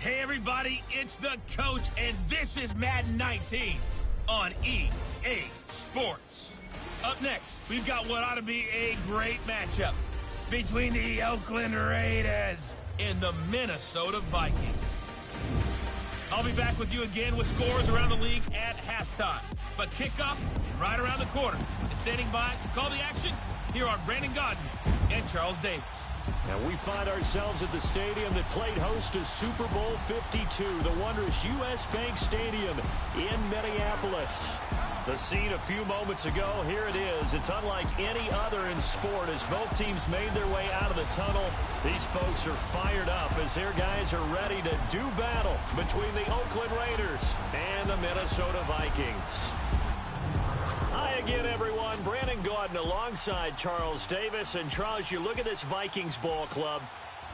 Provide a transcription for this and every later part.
Hey everybody, it's the coach, and this is Madden 19 on EA Sports. Up next, we've got what ought to be a great matchup between the Oakland Raiders and the Minnesota Vikings. I'll be back with you again with scores around the league at halftime. But kickoff right around the corner. And standing by to call the action, here are Brandon Godden and Charles Davis. And we find ourselves at the stadium that played host to Super Bowl 52, the wondrous U.S. Bank Stadium in Minneapolis. The scene a few moments ago, here it is. It's unlike any other in sport as both teams made their way out of the tunnel. These folks are fired up as their guys are ready to do battle between the Oakland Raiders and the Minnesota Vikings. Hi again, everyone. Brandon Gaudin alongside Charles Davis. And Charles, you look at this Vikings ball club.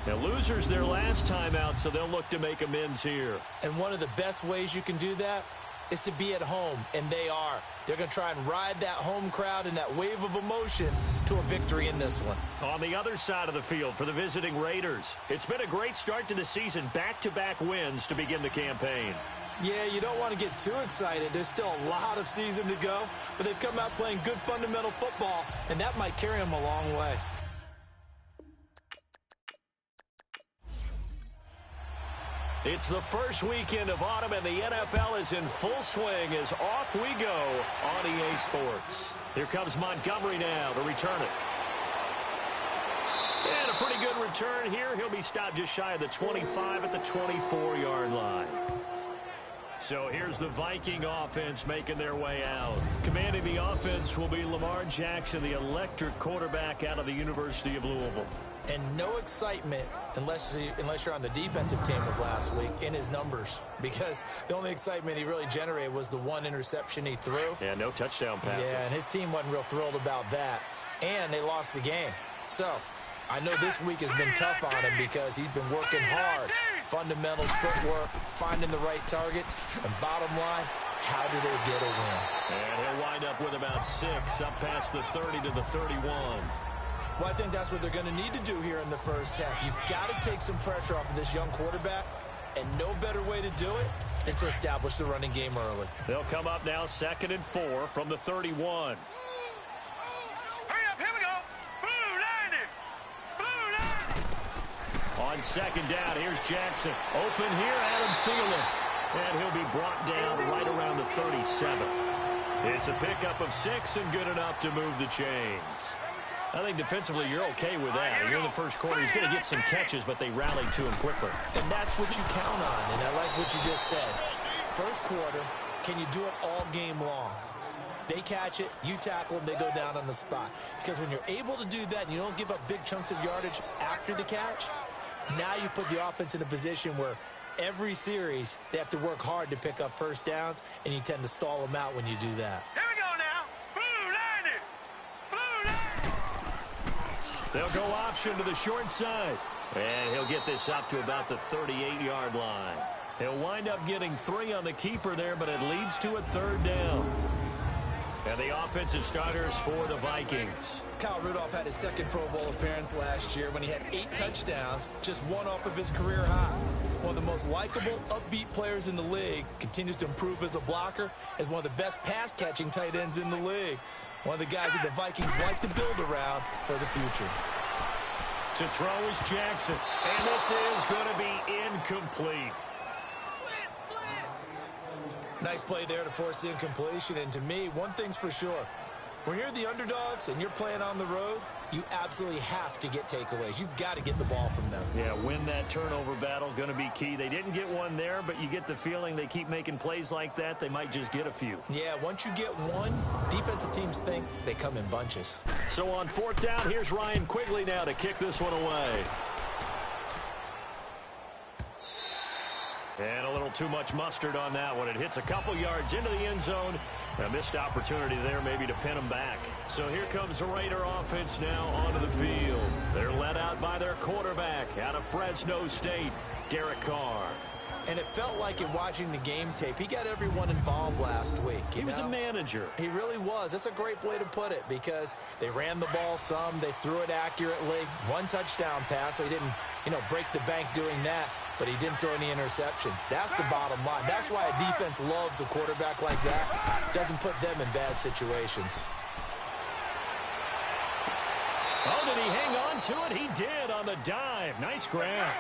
Now, losers their last time out, so they'll look to make amends here. And one of the best ways you can do that is to be at home, and they are. They're going to try and ride that home crowd and that wave of emotion to a victory in this one. On the other side of the field for the visiting Raiders, it's been a great start to the season. Back-to-back wins to begin the campaign. Yeah, you don't want to get too excited. There's still a lot of season to go, but they've come out playing good fundamental football, and that might carry them a long way. It's the first weekend of autumn, and the NFL is in full swing as off we go on EA Sports. Here comes Montgomery now to return it. And a pretty good return here. He'll be stopped just shy of the 25 at the 24-yard line. So here's the Viking offense making their way out. Commanding the offense will be Lamar Jackson, the electric quarterback out of the University of Louisville. And no excitement unless you're on the defensive team of last week in his numbers, because the only excitement he really generated was the one interception he threw. Yeah, no touchdown passes. Yeah, and his team wasn't real thrilled about that. And they lost the game. So I know this week has been tough on him because he's been working hard. Fundamentals, footwork, finding the right targets. And bottom line, how do they get a win? And he'll wind up with about 6 up past the 30 to the 31. Well, I think that's what they're going to need to do here in the first half. You've got to take some pressure off of this young quarterback, and no better way to do it than to establish the running game early. They'll come up now 2nd and 4 from the 31. Hurry up, here we go. Blue line it. Blue line. On 2nd down, here's Jackson. Open here, Adam Thielen. And he'll be brought down right around the 37. It's a pickup of 6 and good enough to move the chains. I think defensively you're okay with that. You're in the first quarter. He's going to get some catches, but they rallied to him quickly. And that's what you count on, and I like what you just said. First quarter, can you do it all game long? They catch it, you tackle them, they go down on the spot. Because when you're able to do that and you don't give up big chunks of yardage after the catch, now you put the offense in a position where every series they have to work hard to pick up first downs, and you tend to stall them out when you do that. Here we go now. Blue line it. Blue line. They'll go option to the short side. And he'll get this up to about the 38-yard line. He'll wind up getting 3 on the keeper there, but it leads to a 3rd down. And the offensive starters for the Vikings. Kyle Rudolph had his 2nd Pro Bowl appearance last year when he had 8 touchdowns, just 1 off of his career high. One of the most likable, upbeat players in the league, continues to improve as a blocker, as one of the best pass-catching tight ends in the league. One of the guys that the Vikings like to build around for the future. To throw is Jackson, and this is going to be incomplete. Nice play there to force the incompletion, and to me, one thing's for sure. When you're the underdogs and you're playing on the road, you absolutely have to get takeaways. You've got to get the ball from them. Yeah, win that turnover battle, going to be key. They didn't get one there, but you get the feeling they keep making plays like that, they might just get a few. Yeah, once you get one, defensive teams think they come in bunches. So on 4th down, here's Ryan Quigley now to kick this one away. And a little too much mustard on that one. It hits a couple yards into the end zone. A missed opportunity there maybe to pin them back. So here comes the Raider offense now onto the field. They're led out by their quarterback out of Fresno State, Derek Carr. And it felt like in watching the game tape, he got everyone involved last week. He was a manager. He really was. That's a great way to put it because they ran the ball some. They threw it accurately. 1 touchdown pass, so he didn't, break the bank doing that. but he didn't throw any interceptions. That's the bottom line. That's why a defense loves a quarterback like that. Doesn't put them in bad situations. Oh, did he hang on to it? He did on the dive. Nice grab.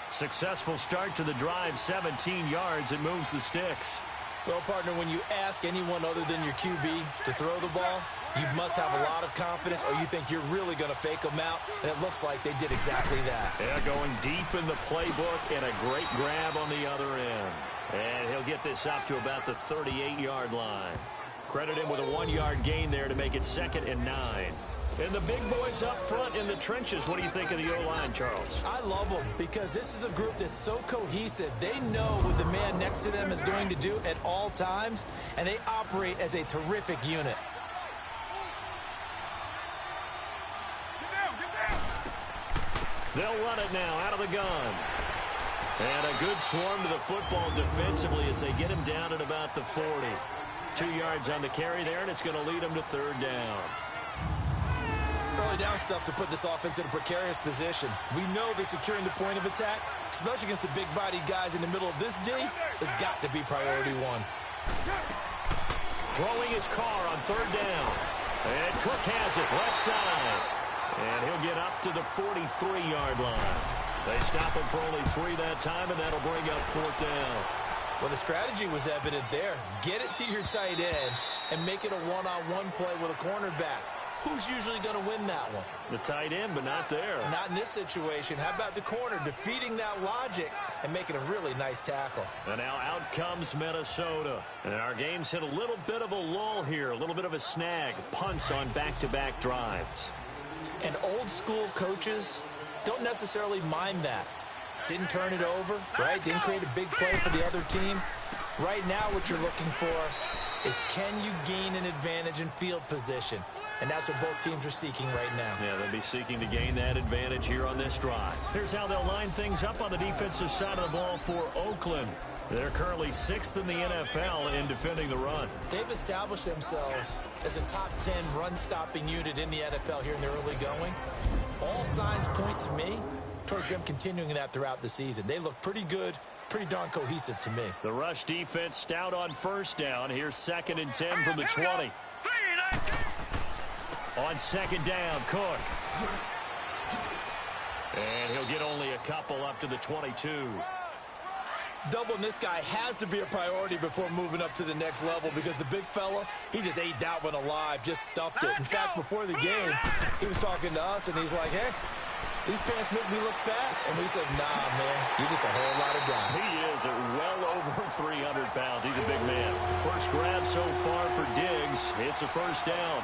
Successful start to the drive, 17 yards. It moves the sticks. Well, partner, when you ask anyone other than your QB to throw the ball, you must have a lot of confidence, or you think you're really going to fake them out, and it looks like they did exactly that. Yeah, going deep in the playbook, and a great grab on the other end. And he'll get this up to about the 38-yard line. Credit him with a 1-yard gain there to make it 2nd and 9. And the big boys up front in the trenches. What do you think of the O-line, Charles? I love them because this is a group that's so cohesive. They know what the man next to them is going to do at all times, and they operate as a terrific unit. They'll run it now out of the gun. And a good swarm to the football defensively as they get him down at about the 40. 2 yards on the carry there, and it's going to lead them to 3rd down. Early down stuffs will put this offense in a precarious position. We know that securing the point of attack, especially against the big-bodied guys in the middle of this D, has got to be priority one. Throwing his car on 3rd down. And Cook has it left side. And he'll get up to the 43-yard line. They stop him for only 3 that time, and that'll bring up 4th down. Well, the strategy was evident there. Get it to your tight end and make it a one-on-one play with a cornerback. Who's usually going to win that one? The tight end, but not there. Not in this situation. How about the corner defeating that logic and making a really nice tackle? And now out comes Minnesota. And our game's hit a little bit of a lull here, a little bit of a snag. Punts on back-to-back drives. And old-school coaches don't necessarily mind that. Didn't turn it over, right? Didn't create a big play for the other team. Right now what you're looking for is, can you gain an advantage in field position? And that's what both teams are seeking right now. Yeah, they'll be seeking to gain that advantage here on this drive. Here's how they'll line things up on the defensive side of the ball for Oakland. They're currently 6th in the NFL in defending the run. They've established themselves as a top 10 run-stopping unit in the NFL here in the early going. All signs point to me towards them continuing that throughout the season. They look pretty good, pretty darn cohesive to me. The rush defense stout on 1st down. Here's 2nd and 10 from the 20. On 2nd down, Cook. And he'll get only a couple up to the 22. Doubling this guy has to be a priority before moving up to the next level, because the big fella, he just ate that one alive, just stuffed it. In fact, before the game, he was talking to us, and he's like, hey, these pants make me look fat. And we said, nah, man, you're just a whole lot of guy. He is at well over 300 pounds. He's a big man. First grab so far for Diggs. It's a 1st down.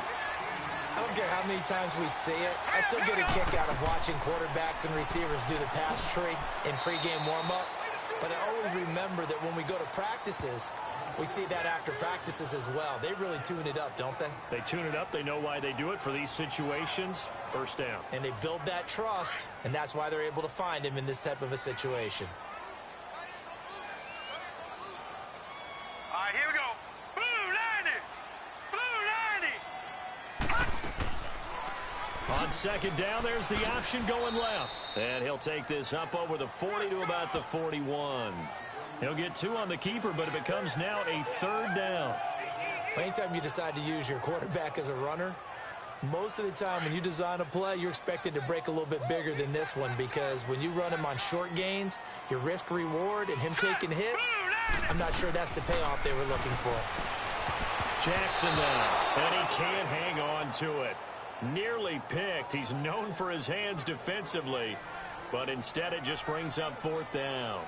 I don't care how many times we see it. I still get a kick out of watching quarterbacks and receivers do the pass tree in pregame warm-up. But I always remember that when we go to practices, we see that after practices as well. They really tune it up, don't they? They tune it up. They know why they do it for these situations. 1st down. And they build that trust, and that's why they're able to find him in this type of a situation. All right, here we go. Blue 90. Blue 90. On 2nd down, there's the option going left. And he'll take this up over the 40 to about the 41. He'll get 2 on the keeper, but it becomes now a 3rd down. Anytime you decide to use your quarterback as a runner, most of the time when you design a play, you're expected to break a little bit bigger than this one, because when you run him on short gains, your risk-reward and him taking hits, I'm not sure that's the payoff they were looking for. Jackson now, and he can't hang on to it. Nearly picked. He's known for his hands defensively, but instead it just brings up 4th down.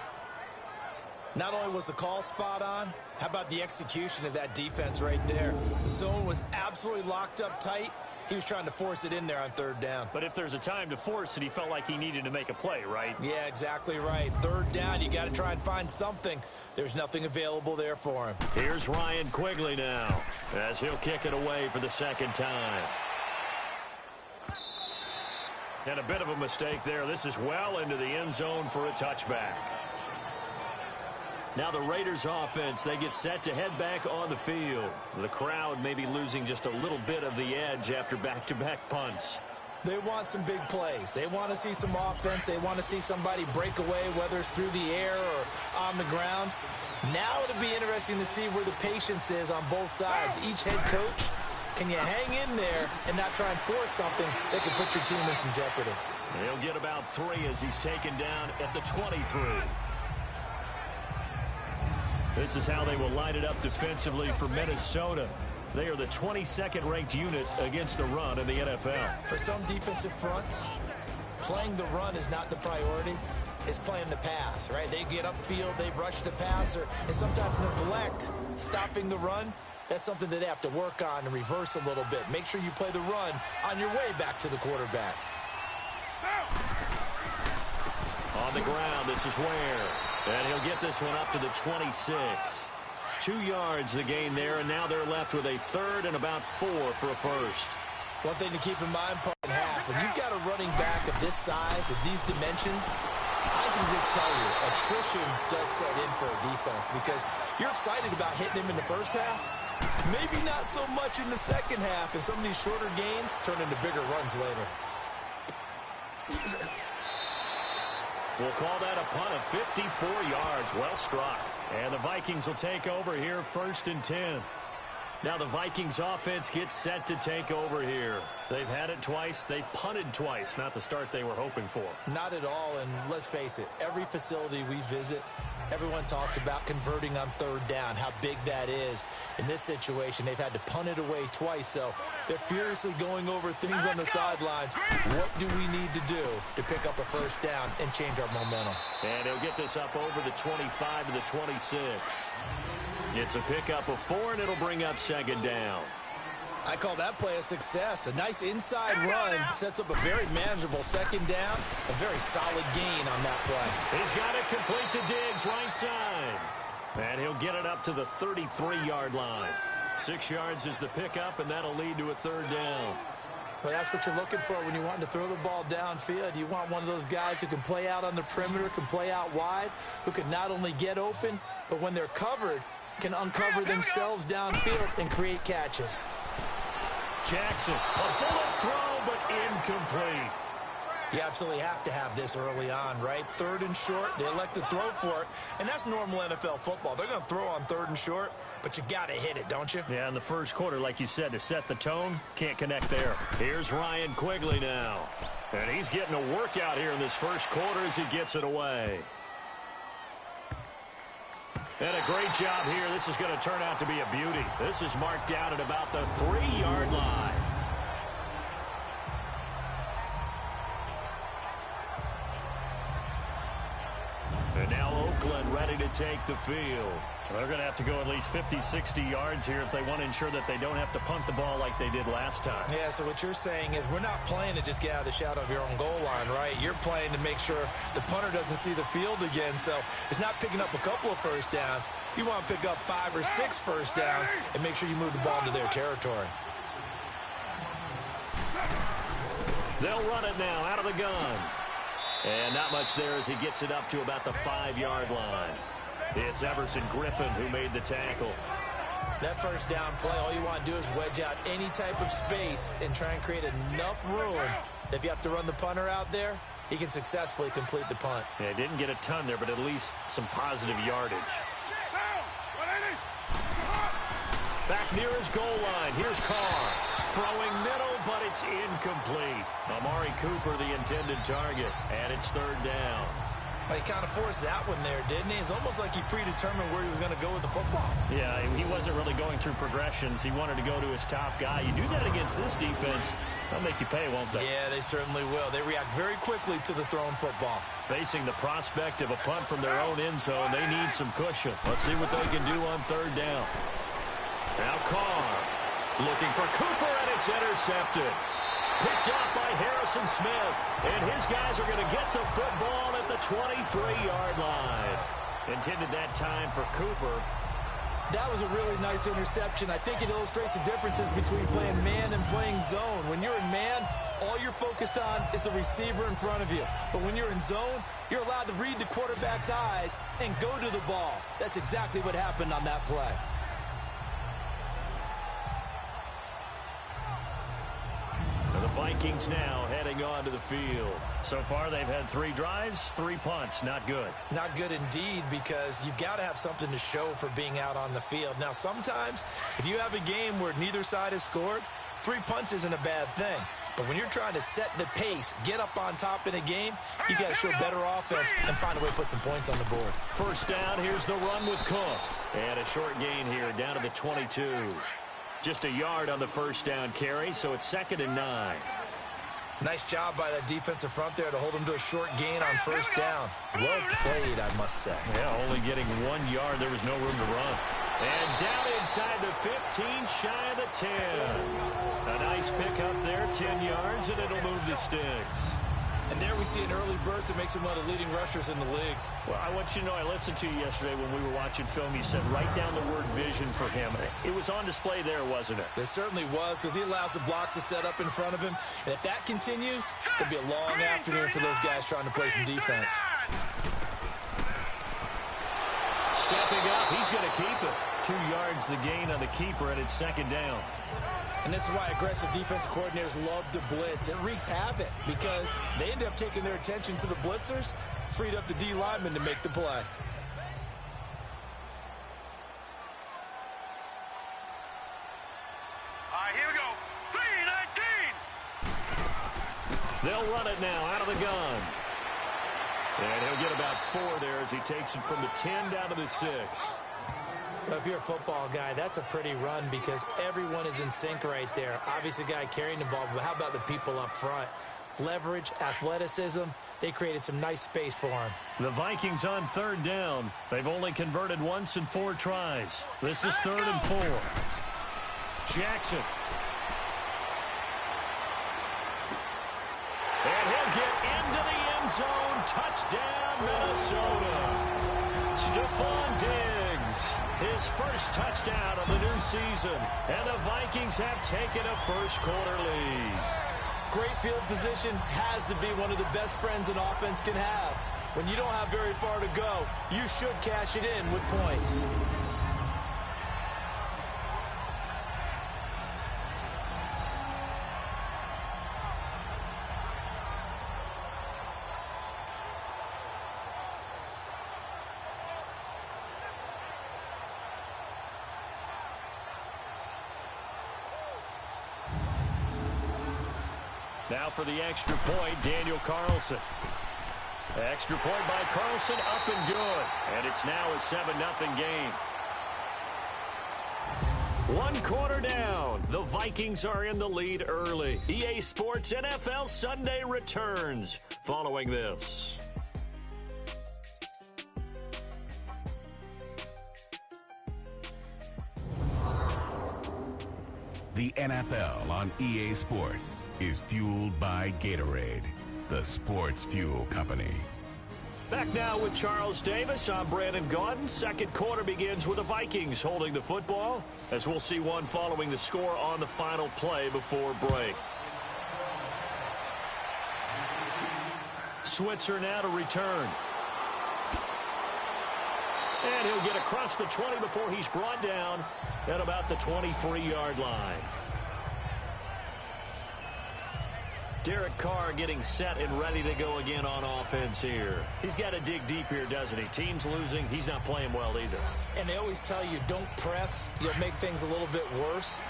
Not only was the call spot on, how about the execution of that defense right there? The zone was absolutely locked up tight. He was trying to force it in there on 3rd down. But if there's a time to force it, he felt like he needed to make a play, right? Yeah, exactly right. 3rd down, you got to try and find something. There's nothing available there for him. Here's Ryan Quigley now, as he'll kick it away for the 2nd time. And a bit of a mistake there. This is well into the end zone for a touchback. Now the Raiders offense, they get set to head back on the field. The crowd may be losing just a little bit of the edge after back-to-back punts. They want some big plays. They want to see some offense. They want to see somebody break away, whether it's through the air or on the ground. Now it'll be interesting to see where the patience is on both sides. Each head coach, can you hang in there and not try and force something that could put your team in some jeopardy? He'll get about 3 as he's taken down at the 23. This is how they will line it up defensively for Minnesota. They are the 22nd ranked unit against the run in the NFL. For some defensive fronts, playing the run is not the priority. It's playing the pass, right? They get upfield, they rush the passer, and sometimes neglect stopping the run. That's something that they have to work on and reverse a little bit. Make sure you play the run on your way back to the quarterback. On the ground, this is Ware. And he'll get this one up to the 26. 2 yards the gain there, and now they're left with a third and about 4 for a first. One thing to keep in mind, part in half, when you've got a running back of this size, of these dimensions, I can just tell you, attrition does set in for a defense because you're excited about hitting him in the first half. Maybe not so much in the second half, and some of these shorter gains turn into bigger runs later. We'll call that a punt of 54 yards. Well struck. And the Vikings will take over here, 1st and 10. Now the Vikings offense gets set to take over here. They've had it twice. They've punted twice. Not the start they were hoping for. Not at all, and let's face it, every facility we visit, everyone talks about converting on 3rd down, how big that is. In this situation, they've had to punt it away twice, so they're furiously going over things on the sidelines. What do we need to do to pick up a 1st down and change our momentum? And he'll get this up over the 25 to the 26. It's a pickup of 4, and it'll bring up 2nd down. I call that play a success. A nice inside run sets up a very manageable 2nd down. A very solid gain on that play. He's got it complete to Diggs, right side. And he'll get it up to the 33-yard line. 6 yards is the pickup, and that'll lead to a 3rd down. Well, that's what you're looking for when you want to throw the ball downfield. You want one of those guys who can play out on the perimeter, can play out wide, who can not only get open, but when they're covered, can uncover themselves downfield and create catches. Jackson, a bullet throw, but incomplete. You absolutely have to have this early on, right? 3rd and short, they elect to throw for it, and that's normal NFL football. They're going to throw on 3rd and short, but you got to hit it, don't you? Yeah, in the first quarter, like you said, to set the tone, can't connect there. Here's Ryan Quigley now, and he's getting a workout here in this first quarter as he gets it away. And a great job here. This is going to turn out to be a beauty. This is marked down at about the 3-yard line. And now Oakland ready to take the field. They're going to have to go at least 50, 60 yards here if they want to ensure that they don't have to punt the ball like they did last time. Yeah, so what you're saying is we're not playing to just get out of the shadow of your own goal line, right? You're playing to make sure the punter doesn't see the field again. So it's not picking up a couple of 1st downs. You want to pick up 5 or 6 1st downs and make sure you move the ball into their territory. They'll run it now out of the gun. And not much there as he gets it up to about the 5-yard line. It's Everson Griffin who made the tackle. That 1st down play, all you want to do is wedge out any type of space and try and create enough room. If you have to run the punter out there, he can successfully complete the punt. Yeah, didn't get a ton there, but at least some positive yardage. Back near his goal line. Here's Carr. Throwing middle, but it's incomplete. Amari Cooper, the intended target, and it's 3rd down. He kind of forced that one there, didn't he? It's almost like he predetermined where he was going to go with the football. Yeah, he wasn't really going through progressions. He wanted to go to his top guy. You do that against this defense, they'll make you pay, won't they? Yeah, they certainly will. They react very quickly to the thrown football. Facing the prospect of a punt from their own end zone, they need some cushion. Let's see what they can do on 3rd down. Now Carr looking for Cooper, and it's intercepted. Picked off by Harrison Smith, and his guys are going to get the football at the 23-yard line. Intended that time for Cooper. That was a really nice interception. I think it illustrates the differences between playing man and playing zone. When you're in man, all you're focused on is the receiver in front of you. But when you're in zone, you're allowed to read the quarterback's eyes and go to the ball. That's exactly what happened on that play. The Vikings now head heading onto the field. So far, they've had 3 drives, 3 punts. Not good. Not good indeed, because you've got to have something to show for being out on the field. Now, sometimes, if you have a game where neither side has scored, 3 punts isn't a bad thing. But when you're trying to set the pace, get up on top in a game, you got to show better offense and find a way to put some points on the board. First down, here's the run with Cook. And a short gain here, down to the 22. Just a yard on the first down carry, so it's 2nd and 9. Nice job by that defensive front there to hold him to a short gain on first down. Well played, I must say. Yeah, only getting 1 yard. There was no room to run. And down inside the 15, shy of the 10. A nice pick up there, 10 yards, and it'll move the sticks. And there we see an early burst that makes him one of the leading rushers in the league. Well, I want you to know, I listened to you yesterday when we were watching film. You said write down the word vision for him. It was on display there, wasn't it? It certainly was, because he allows the blocks to set up in front of him. And if that continues, it'll be a long afternoon for those guys trying to play some defense. Stepping up, he's going to keep it. 2 yards the gain on the keeper, and it's 2nd down. And this is why aggressive defensive coordinators love to blitz. It wreaks havoc because they end up taking their attention to the blitzers, freed up the D lineman to make the play. All right, here we go. 3-19. They'll run it now out of the gun. And he'll get about 4 there as he takes it from the 10 down to the 6. Well, if you're a football guy, that's a pretty run because everyone is in sync right there. Obviously, the guy carrying the ball, but how about the people up front? Leverage, athleticism, they created some nice space for him. The Vikings on 3rd down. They've only converted once in 4 tries. This is 3rd and 4. Jackson. And he'll get into the end zone. Touchdown, Minnesota. Stephon Diggs. His first touchdown of the new season. And the Vikings have taken a first-quarter lead. Great field position has to be one of the best friends an offense can have. When you don't have very far to go, you should cash it in with points. Now for the extra point, Daniel Carlson. Extra point by Carlson, up and good. And it's now a 7-0 game. 1 quarter down. The Vikings are in the lead early. EA Sports NFL Sunday returns following this. The NFL on EA Sports is fueled by Gatorade, the sports fuel company. Back now with Charles Davis. I'm Brandon Gaudin. Second quarter begins with the Vikings holding the football, as we'll see one following the score on the final play before break. Switzer now to return. And he'll get across the 20 before he's brought down at about the 23-yard line. Derek Carr getting set and ready to go again on offense here. He's got to dig deep here, doesn't he? Team's losing. He's not playing well either. And they always tell you, don't press. You'll make things a little bit worse.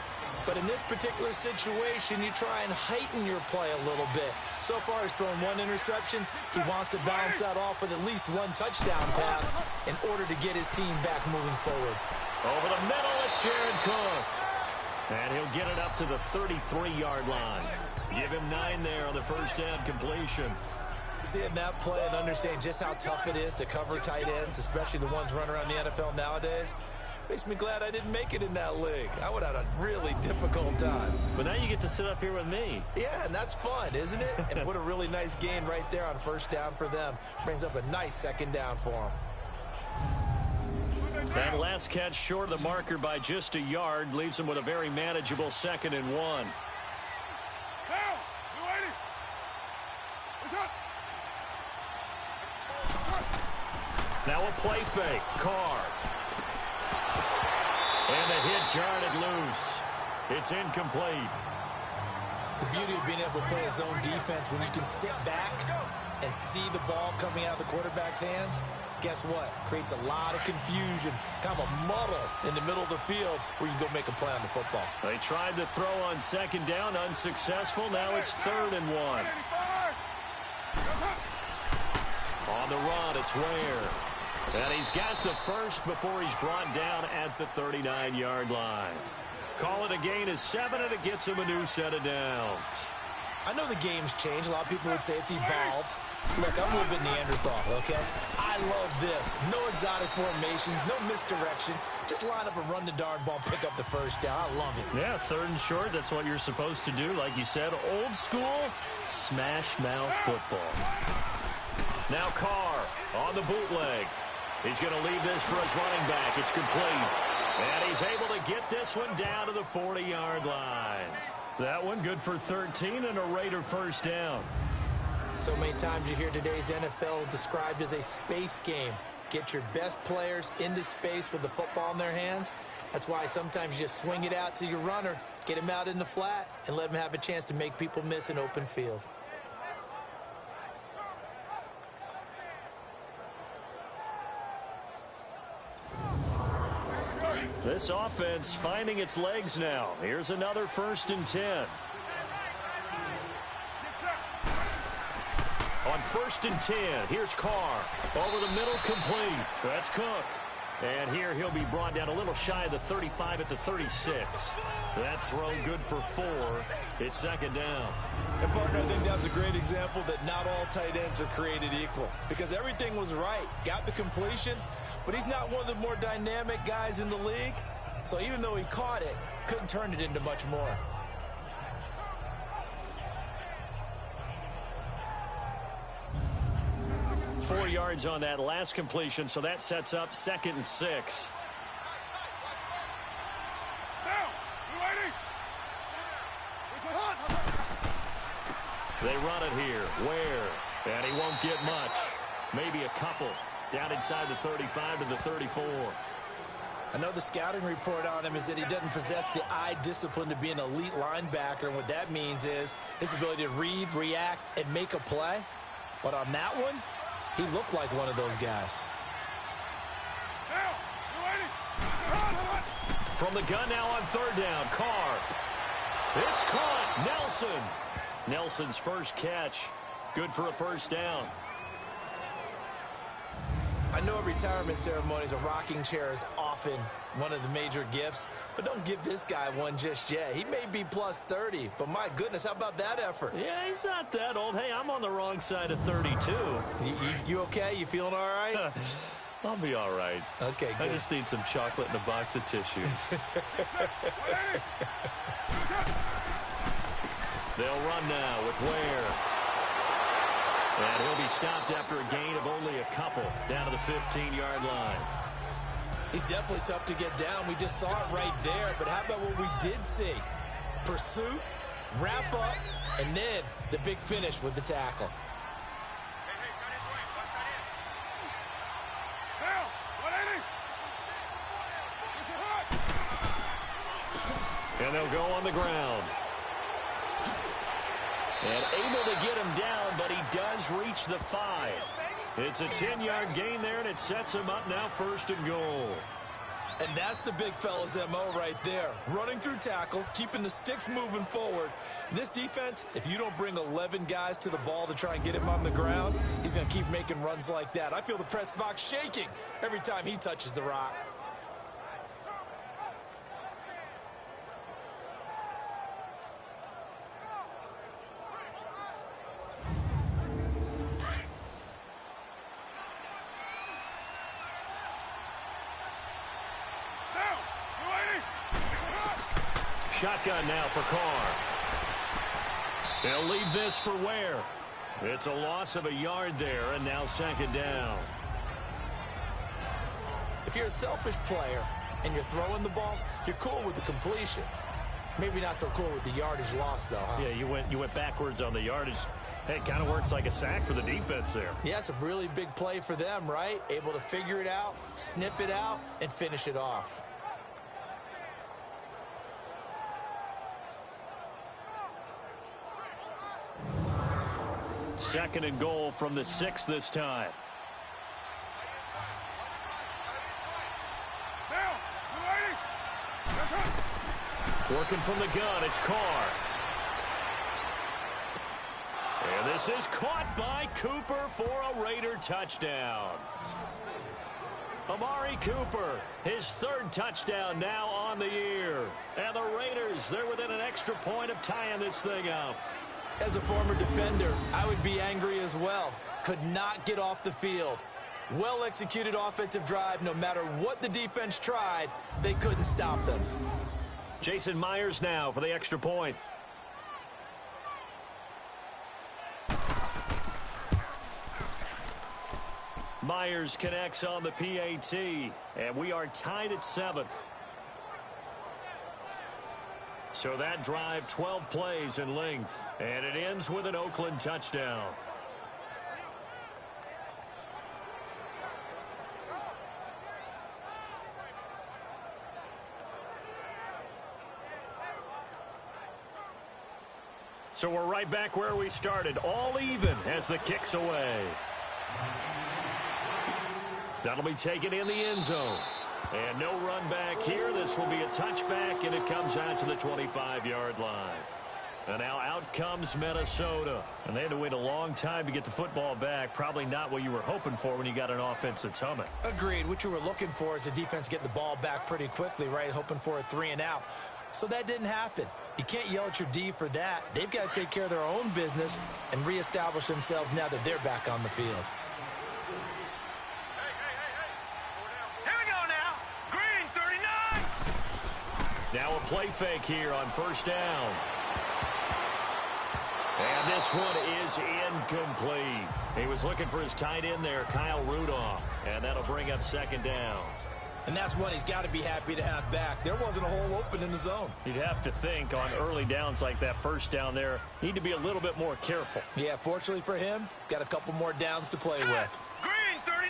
But in this particular situation, you try and heighten your play a little bit. So far, he's thrown 1 interception. He wants to bounce that off with at least 1 touchdown pass in order to get his team back moving forward. Over the middle, it's Jared Cook. And he'll get it up to the 33-yard line. Give him 9 there on the first down completion. Seeing that play and understanding just how tough it is to cover tight ends, especially the ones running around the NFL nowadays, makes me glad I didn't make it in that league. I would have had a really difficult time. But now you get to sit up here with me. Yeah, and that's fun, isn't it? And what a really nice gain right there on first down for them. Brings up a nice second down for them. That last catch short of the marker by just a yard leaves him with a very manageable 2nd and 1. Now a play fake. Carr. And the hit jarred it loose. It's incomplete. The beauty of being able to play a zone defense when you can sit back and see the ball coming out of the quarterback's hands, guess what? Creates a lot of confusion, kind of a muddle in the middle of the field where you can go make a play on the football. They tried to throw on second down, unsuccessful. Now it's 3rd and 1. On the run, it's Ware. And he's got the first before he's brought down at the 39-yard line. Call it a gain of 7, and it gets him a new set of downs. I know the game's changed. A lot of people would say it's evolved. Look, I'm a little bit Neanderthal, okay? I love this. No exotic formations, no misdirection. Just line up and run the darn ball, pick up the first down. I love it. Yeah, 3rd and short, that's what you're supposed to do. Like you said, old school, smash mouth football. Now Carr on the bootleg. He's going to leave this for his running back. It's complete. And he's able to get this one down to the 40-yard line. That one good for 13 and a Raider first down. So many times you hear today's NFL described as a space game. Get your best players into space with the football in their hands. That's why sometimes you just swing it out to your runner, get him out in the flat, and let him have a chance to make people miss an open field. This offense finding its legs now. Here's another 1st and 10. On 1st and 10, here's Carr. Over the middle, complete. That's Cook. And here he'll be brought down a little shy of the 35 at the 36. That throw good for 4. It's 2nd down. And, partner, I think that's a great example that not all tight ends are created equal. Because everything was right. Got the completion. But he's not one of the more dynamic guys in the league. So even though he caught it, couldn't turn it into much more. Four yards on that last completion, so that sets up 2nd and 6. They run it here. Ware. And he won't get much. Maybe a couple. Down inside the 35 to the 34. I know the scouting report on him is that he doesn't possess the eye discipline to be an elite linebacker. And what that means is his ability to read, react, and make a play. But on that one, he looked like one of those guys. From the gun now on 3rd down. Carr. It's caught. Nelson. Nelson's first catch. Good for a first down. I know at retirement ceremonies, a rocking chair is often one of the major gifts, but don't give this guy one just yet. He may be plus 30, but my goodness, how about that effort? Yeah, he's not that old. Hey, I'm on the wrong side of 32. You okay? You feeling all right? I'll be all right. Okay, good. I just need some chocolate and a box of tissues. They'll run now with Ware. And he'll be stopped after a gain of only a couple down to the 15-yard line. He's definitely tough to get down. We just saw it right there. But how about what we did see? Pursuit, wrap up, and then the big finish with the tackle. And they'll go on the ground. And able to get him down, but he does reach the 5. It's a 10-yard gain there, and it sets him up now 1st and goal. And that's the big fella's MO right there. Running through tackles, keeping the sticks moving forward. This defense, if you don't bring 11 guys to the ball to try and get him on the ground, he's going to keep making runs like that. I feel the press box shaking every time he touches the rock. Shotgun now for Carr. They'll leave this for Ware. It's a loss of a yard there, and now 2nd down. If you're a selfish player and you're throwing the ball, you're cool with the completion. Maybe not so cool with the yardage loss, though, huh? Yeah, you went backwards on the yardage. Hey, it kind of works like a sack for the defense there. Yeah, it's a really big play for them, right? Able to figure it out, sniff it out, and finish it off. 2nd and goal from the 6 this time. Working from the gun, it's Carr. And this is caught by Cooper for a Raider touchdown. Amari Cooper, his 3rd touchdown now on the year. And the Raiders, they're within an extra point of tying this thing up. As a former defender, I would be angry as well. Could not get off the field. Well-executed offensive drive. No matter what the defense tried, they couldn't stop them. Jason Myers now for the extra point. Myers connects on the PAT, and we are tied at 7. So that drive, 12 plays in length, and it ends with an Oakland touchdown. So we're right back where we started, all even as the kick's away. That'll be taken in the end zone. And no run back here. This will be a touchback, and it comes out to the 25-yard line. And now out comes Minnesota. And they had to wait a long time to get the football back. Probably not what you were hoping for when you got an offense that's humming. Agreed. What you were looking for is the defense getting the ball back pretty quickly, right? Hoping for a 3 and out. So that didn't happen. You can't yell at your D for that. They've got to take care of their own business and reestablish themselves now that they're back on the field. Now a play fake here on 1st down. And this one is incomplete. He was looking for his tight end there, Kyle Rudolph. And that'll bring up 2nd down. And that's one he's got to be happy to have back. There wasn't a hole open in the zone. You'd have to think on early downs like that 1st down there, need to be a little bit more careful. Yeah, fortunately for him, got a couple more downs to play with. Green, 39!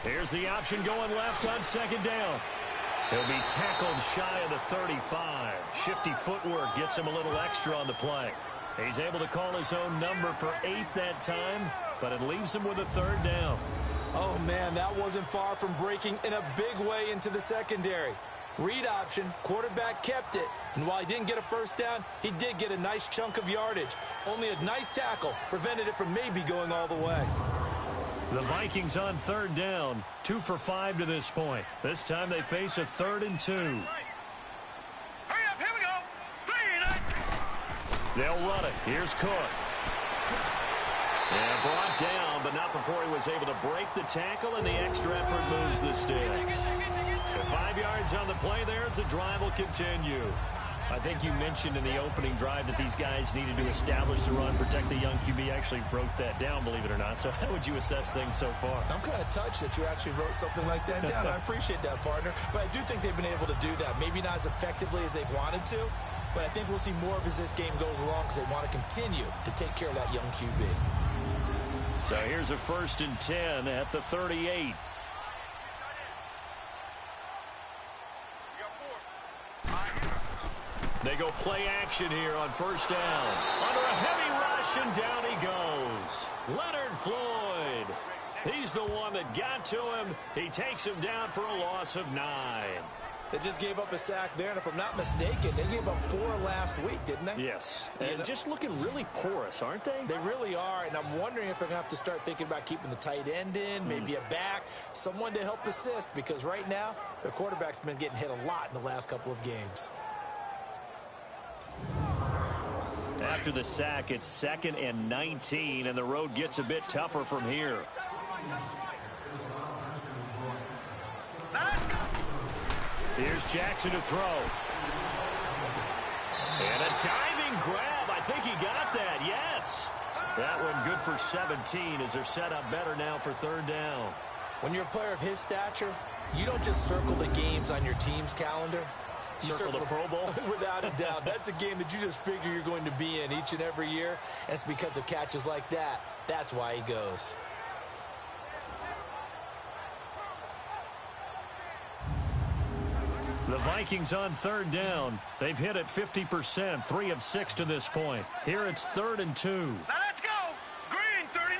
Here's the option going left on 2nd down. He'll be tackled shy of the 35. Shifty footwork gets him a little extra on the play. He's able to call his own number for 8 that time, but it leaves him with a 3rd down. Oh, man, that wasn't far from breaking in a big way into the secondary. Read option, quarterback kept it, and while he didn't get a 1st down, he did get a nice chunk of yardage. Only a nice tackle prevented it from maybe going all the way. The Vikings on 3rd down, 2 for 5 to this point. This time they face a 3rd and 2. Hurry up, here we go! 3 They'll run it. Here's Cook. And brought down, but not before he was able to break the tackle, and the extra effort moves the sticks. 5 yards on the play there as the drive will continue. I think you mentioned in the opening drive that these guys needed to establish the run, protect the young QB. Actually broke that down, believe it or not. So how would you assess things so far? I'm kind of touched that you actually wrote something like that down. I appreciate that, partner. But I do think they've been able to do that. Maybe not as effectively as they've wanted to, but I think we'll see more of as this game goes along because they want to continue to take care of that young QB. So here's a 1st and 10 at the 38. They go play action here on 1st down. Under a heavy rush, and down he goes. Leonard Floyd. He's the one that got to him. He takes him down for a loss of 9. They just gave up a sack there, and if I'm not mistaken, they gave up 4 last week, didn't they? Yes. And just looking really porous, aren't they? They really are, and I'm wondering if they're going to have to start thinking about keeping the tight end in, maybe a back, someone to help assist, because right now, their quarterback's been getting hit a lot in the last couple of games. After the sack, it's 2nd and 19, and the road gets a bit tougher from here. Here's Jackson to throw. And a diving grab. I think he got that, yes. That one good for 17 as they're set up better now for 3rd down. When you're a player of his stature, you don't just circle the games on your team's calendar. You circle the Pro Bowl? Without a doubt. That's a game that you just figure you're going to be in each and every year. And it's because of catches like that. That's why he goes. The Vikings on third down. They've hit it 50%, 3 of 6 to this point. Here it's 3rd and 2. Now let's go. Green 39.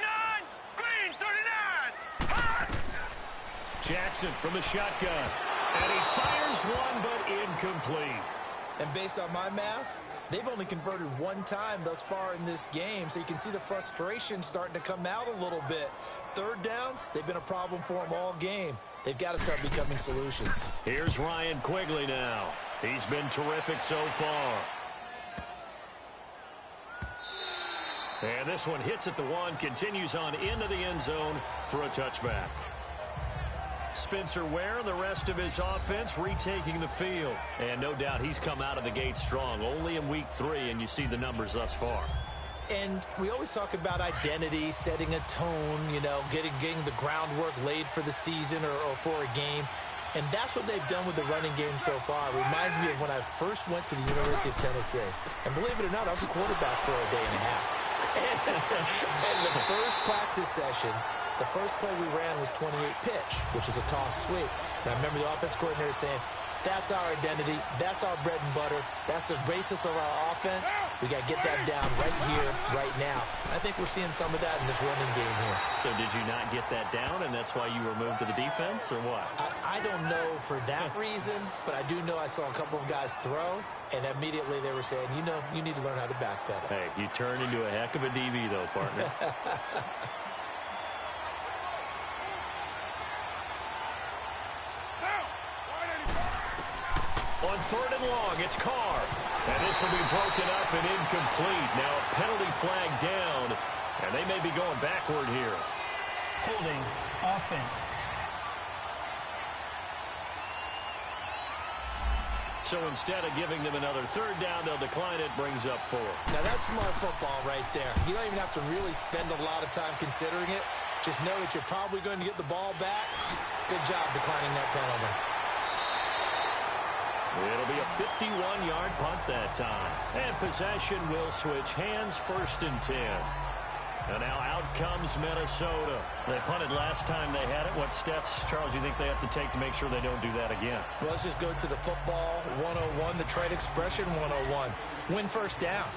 Green 39. Hot. Jackson from the shotgun. And he fires one, but incomplete. And based on my math, they've only converted one time thus far in this game, so you can see the frustration starting to come out a little bit. Third downs, they've been a problem for them all game. They've got to start becoming solutions. Here's Ryan Quigley now. He's been terrific so far. And this one hits at the 1, continues on into the end zone for a touchback. Spencer Ware and the rest of his offense retaking the field. And no doubt he's come out of the gate strong, only in week 3, and you see the numbers thus far. And we always talk about identity, setting a tone, you know, getting the groundwork laid for the season or for a game. And that's what they've done with the running game so far. It reminds me of when I first went to the University of Tennessee. And believe it or not, I was a quarterback for a day and a half. And the first practice session, the first play we ran was 28 pitch, which is a toss sweep. And I remember the offense coordinator saying, that's our identity. That's our bread and butter. That's the basis of our offense. We got to get that down right here, right now. I think we're seeing some of that in this running game here. So did you not get that down, and that's why you were moved to the defense, or what? I don't know for that reason, but I do know I saw a couple of guys throw, and immediately they were saying, you know, you need to learn how to backpedal. Hey, you turned into a heck of a DB, though, partner. On 3rd and long, it's Carr. And this will be broken up and incomplete. Now a penalty flag down, and they may be going backward here. Holding offense. So instead of giving them another 3rd down, they'll decline it, brings up 4. Now that's smart football right there. You don't even have to really spend a lot of time considering it. Just know that you're probably going to get the ball back. Good job declining that penalty. It'll be a 51-yard punt that time. And possession will switch hands, 1st and 10. And now out comes Minnesota. They punted last time they had it. What steps, Charles, you think they have to take to make sure they don't do that again? Well, let's just go to the football 101, the trade expression 101. Win 1st down.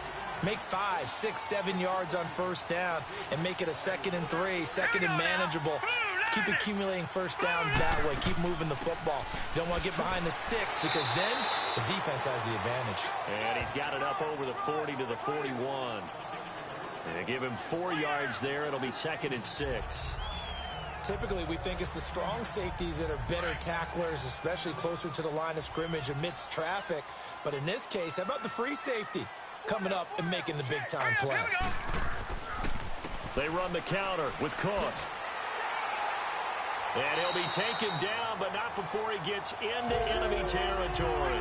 Make 5, 6, 7 yards on 1st down and make it a 2nd and 3, 2nd and manageable. Keep accumulating 1st downs that way. Keep moving the football. You don't want to get behind the sticks because then the defense has the advantage. And he's got it up over the 40 to the 41. And they give him 4 yards there. It'll be 2nd and 6. Typically, we think it's the strong safeties that are better tacklers, especially closer to the line of scrimmage amidst traffic. But in this case, how about the free safety coming up and making the big-time play? They run the counter with Cook. And he'll be taken down, but not before he gets into enemy territory.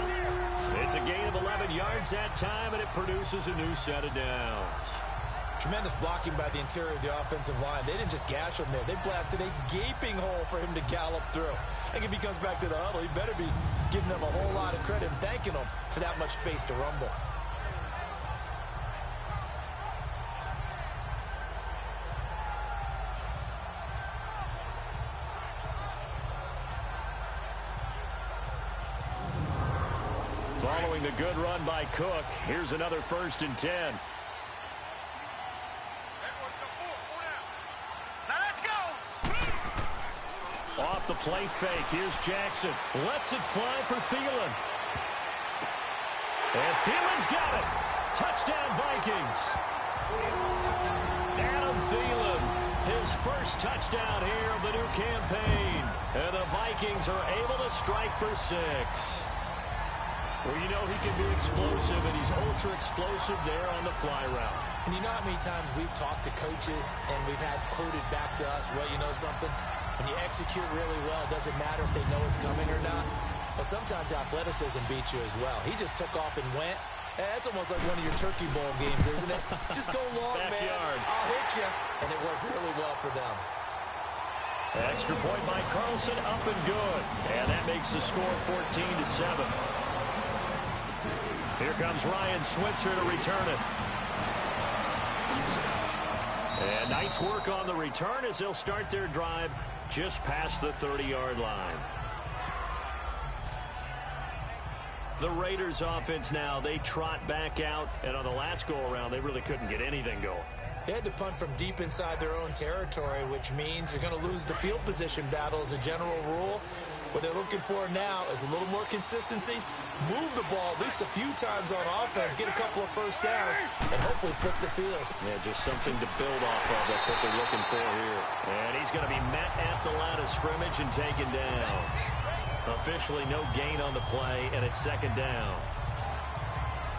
It's a gain of 11 yards that time, and it produces a new set of downs. Tremendous blocking by the interior of the offensive line. They didn't just gash him there. They blasted a gaping hole for him to gallop through. I think if he comes back to the huddle, he better be giving them a whole lot of credit and thanking them for that much space to rumble. Following the good run by Cook, here's another 1st and 10. Off the play fake, here's Jackson. Lets it fly for Thielen. And Thielen's got it. Touchdown, Vikings. Adam Thielen, his first touchdown here of the new campaign. And the Vikings are able to strike for 6. Well, you know he can be explosive, and he's ultra-explosive there on the fly route. And you know how many times we've talked to coaches and we've had quoted back to us, well, you know something? When you execute really well, it doesn't matter if they know it's coming or not. But sometimes athleticism beats you as well. He just took off and went. That's almost like one of your Turkey Bowl games, isn't it? Just go long, Backyard. man. I'll hit you. And it worked really well for them. Extra point by Carlson, up and good. And that makes the score 14-7. Here comes Ryan Switzer to return it. And nice work on the return as they'll start their drive just past the 30-yard line. The Raiders offense now, they trot back out, and on the last go-around, they really couldn't get anything going. They had to punt from deep inside their own territory, which means you're going to lose the field position battle as a general rule. What they're looking for now is a little more consistency, move the ball at least a few times on offense, get a couple of first downs, and hopefully flip the field. Yeah, just something to build off of. That's what they're looking for here. And he's going to be met at the line of scrimmage and taken down. Officially no gain on the play, and it's second down.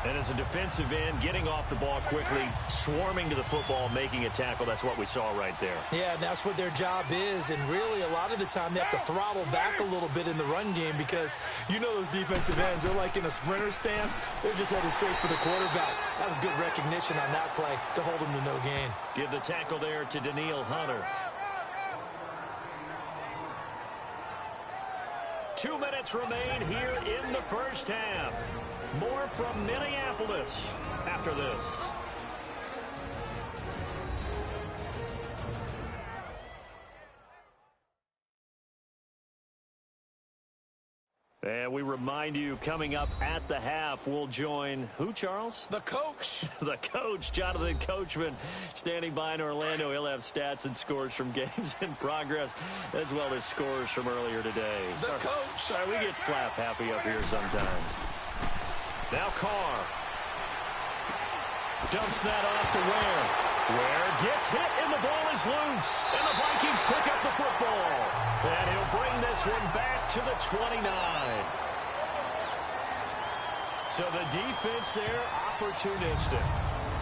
And as a defensive end, getting off the ball quickly, swarming to the football, making a tackle, that's what we saw right there. Yeah, and that's what their job is. And really, a lot of the time, they have to throttle back a little bit in the run game because you know those defensive ends, they're like in a sprinter stance. They're just headed straight for the quarterback. That was good recognition on that play to hold them to no gain. Give the tackle there to Daniil Hunter. 2 minutes remain here in the first half. More from Minneapolis after this. And we remind you, coming up at the half, we'll join who, Charles? The coach. The coach, Jonathan Coachman, standing by in Orlando. He'll have stats and scores from games in progress, as well as scores from earlier today. The coach. Sorry, we get slap happy up here sometimes. Now Carr. Dumps that off to Ware. Ware gets hit, and the ball is loose. And the Vikings pick up the football. And he'll bring this one back to the 29. So the defense there, opportunistic.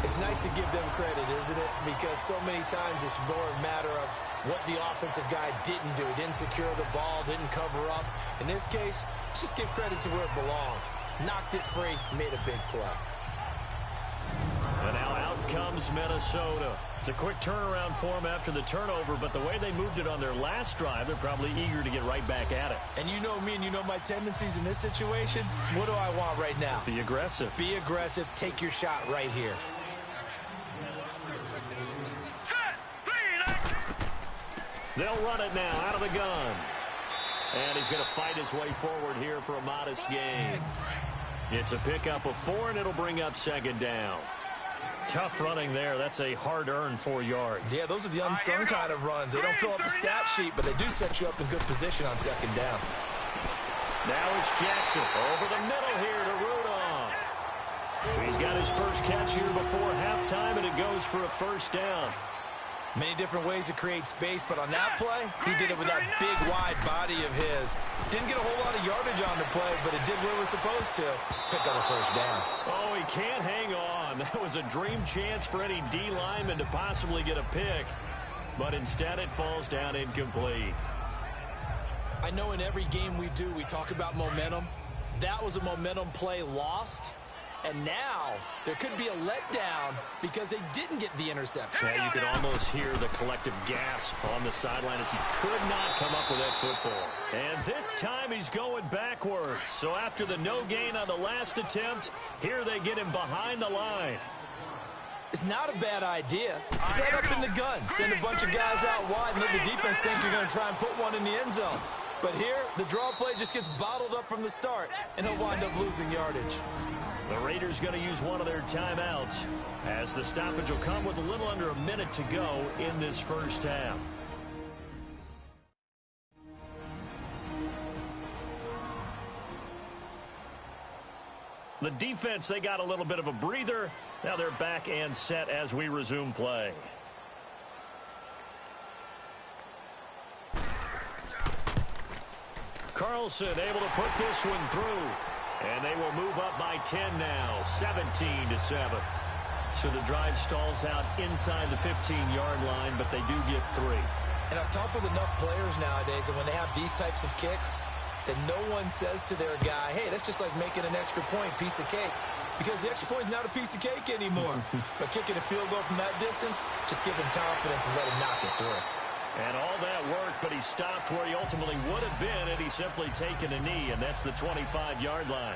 It's nice to give them credit, isn't it? Because so many times it's more a matter of what the offensive guy didn't do. Didn't secure the ball, didn't cover up. In this case, let's just give credit to where it belongs. Knocked it free, made a big play. And now out comes Minnesota. It's a quick turnaround for them after the turnover, but the way they moved it on their last drive, they're probably eager to get right back at it. And you know me and you know my tendencies in this situation. What do I want right now? Be aggressive. Be aggressive. Take your shot right here. They'll run it now out of the gun. And he's going to fight his way forward here for a modest gain. It's a pickup of 4, and it'll bring up second down. Tough running there. That's a hard-earned 4 yards. Yeah, those are the unsung kind of runs. They don't fill up the stat sheet, but they do set you up in good position on second down. Now it's Jackson over the middle here to Rudolph. He's got his first catch here before halftime, and it goes for a first down. Many different ways to create space, but on that play, he did it with that big, wide body of his. Didn't get a whole lot of yardage on the play, but it did what it was supposed to. Pick up a first down. Oh, he can't hang on. That was a dream chance for any D lineman to possibly get a pick, but instead it falls down incomplete. I know in every game we do, we talk about momentum. That was a momentum play lost. And now there could be a letdown because they didn't get the interception. Yeah, you could almost hear the collective gasp on the sideline as he could not come up with that football. And this time he's going backwards. So after the no gain on the last attempt, here they get him behind the line. It's not a bad idea. Set up in the gun. Send a bunch of guys out wide and let the defense think you're going to try and put one in the end zone. But here, the draw play just gets bottled up from the start, and he'll wind up losing yardage. The Raiders going to use one of their timeouts as the stoppage will come with a little under a minute to go in this first half. The defense, they got a little bit of a breather. Now they're back and set as we resume play. Carlson able to put this one through. And they will move up by 10 now, 17-7. So the drive stalls out inside the 15-yard line, but they do get 3. And I've talked with enough players nowadays that when they have these types of kicks, that no one says to their guy, hey, that's just like making an extra point, piece of cake. Because the extra point is not a piece of cake anymore. But kicking a field goal from that distance, just give him confidence and let him knock it through. And all that worked, but he stopped where he ultimately would have been had he simply taken a knee, and that's the 25-yard line.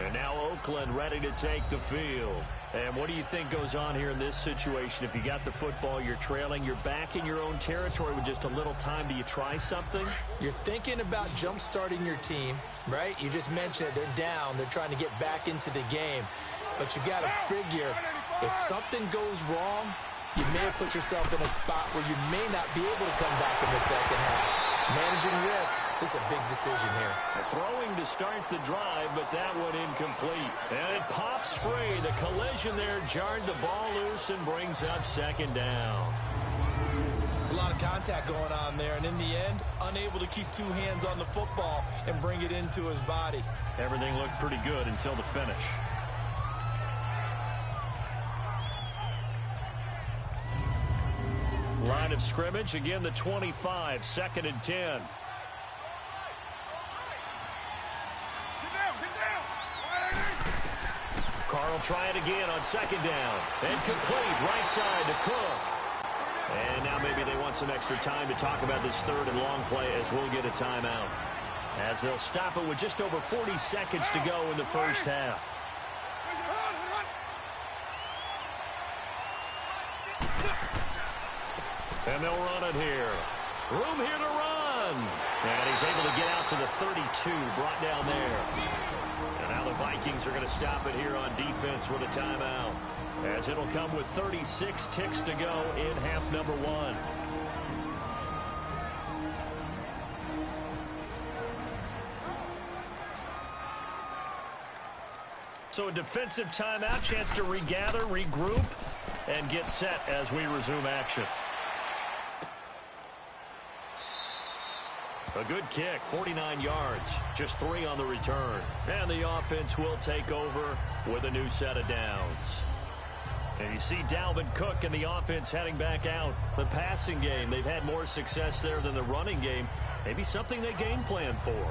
And now Oakland ready to take the field. And what do you think goes on here in this situation? If you got the football, you're trailing, you're back in your own territory with just a little time. Do you try something? You're thinking about jump-starting your team. right? You just mentioned it. They're down. They're trying to get back into the game. But you got to figure, if something goes wrong, you may have put yourself in a spot where you may not be able to come back in the second half. Managing risk, this is a big decision here. Throwing to start the drive, but that one incomplete. And it pops free. The collision there jarred the ball loose and brings up second down. There's a lot of contact going on there, and in the end, unable to keep two hands on the football and bring it into his body. Everything looked pretty good until the finish. Line of scrimmage, again the 25, 2nd and 10. Carr will try it again on 2nd down. And complete, right side to Cook. And now maybe they want some extra time to talk about this 3rd and long play as we'll get a timeout. As they'll stop it with just over 40 seconds to go in the first half. And they'll run it here. Room here to run. And he's able to get out to the 32, brought down there. And now the Vikings are going to stop it here on defense with a timeout, as it'll come with 36 ticks to go in half number 1. So a defensive timeout, chance to regather, regroup, and get set as we resume action. A good kick, 49 yards, just 3 on the return. And the offense will take over with a new set of downs. And you see Dalvin Cook and the offense heading back out. The passing game, they've had more success there than the running game. Maybe something they game plan for.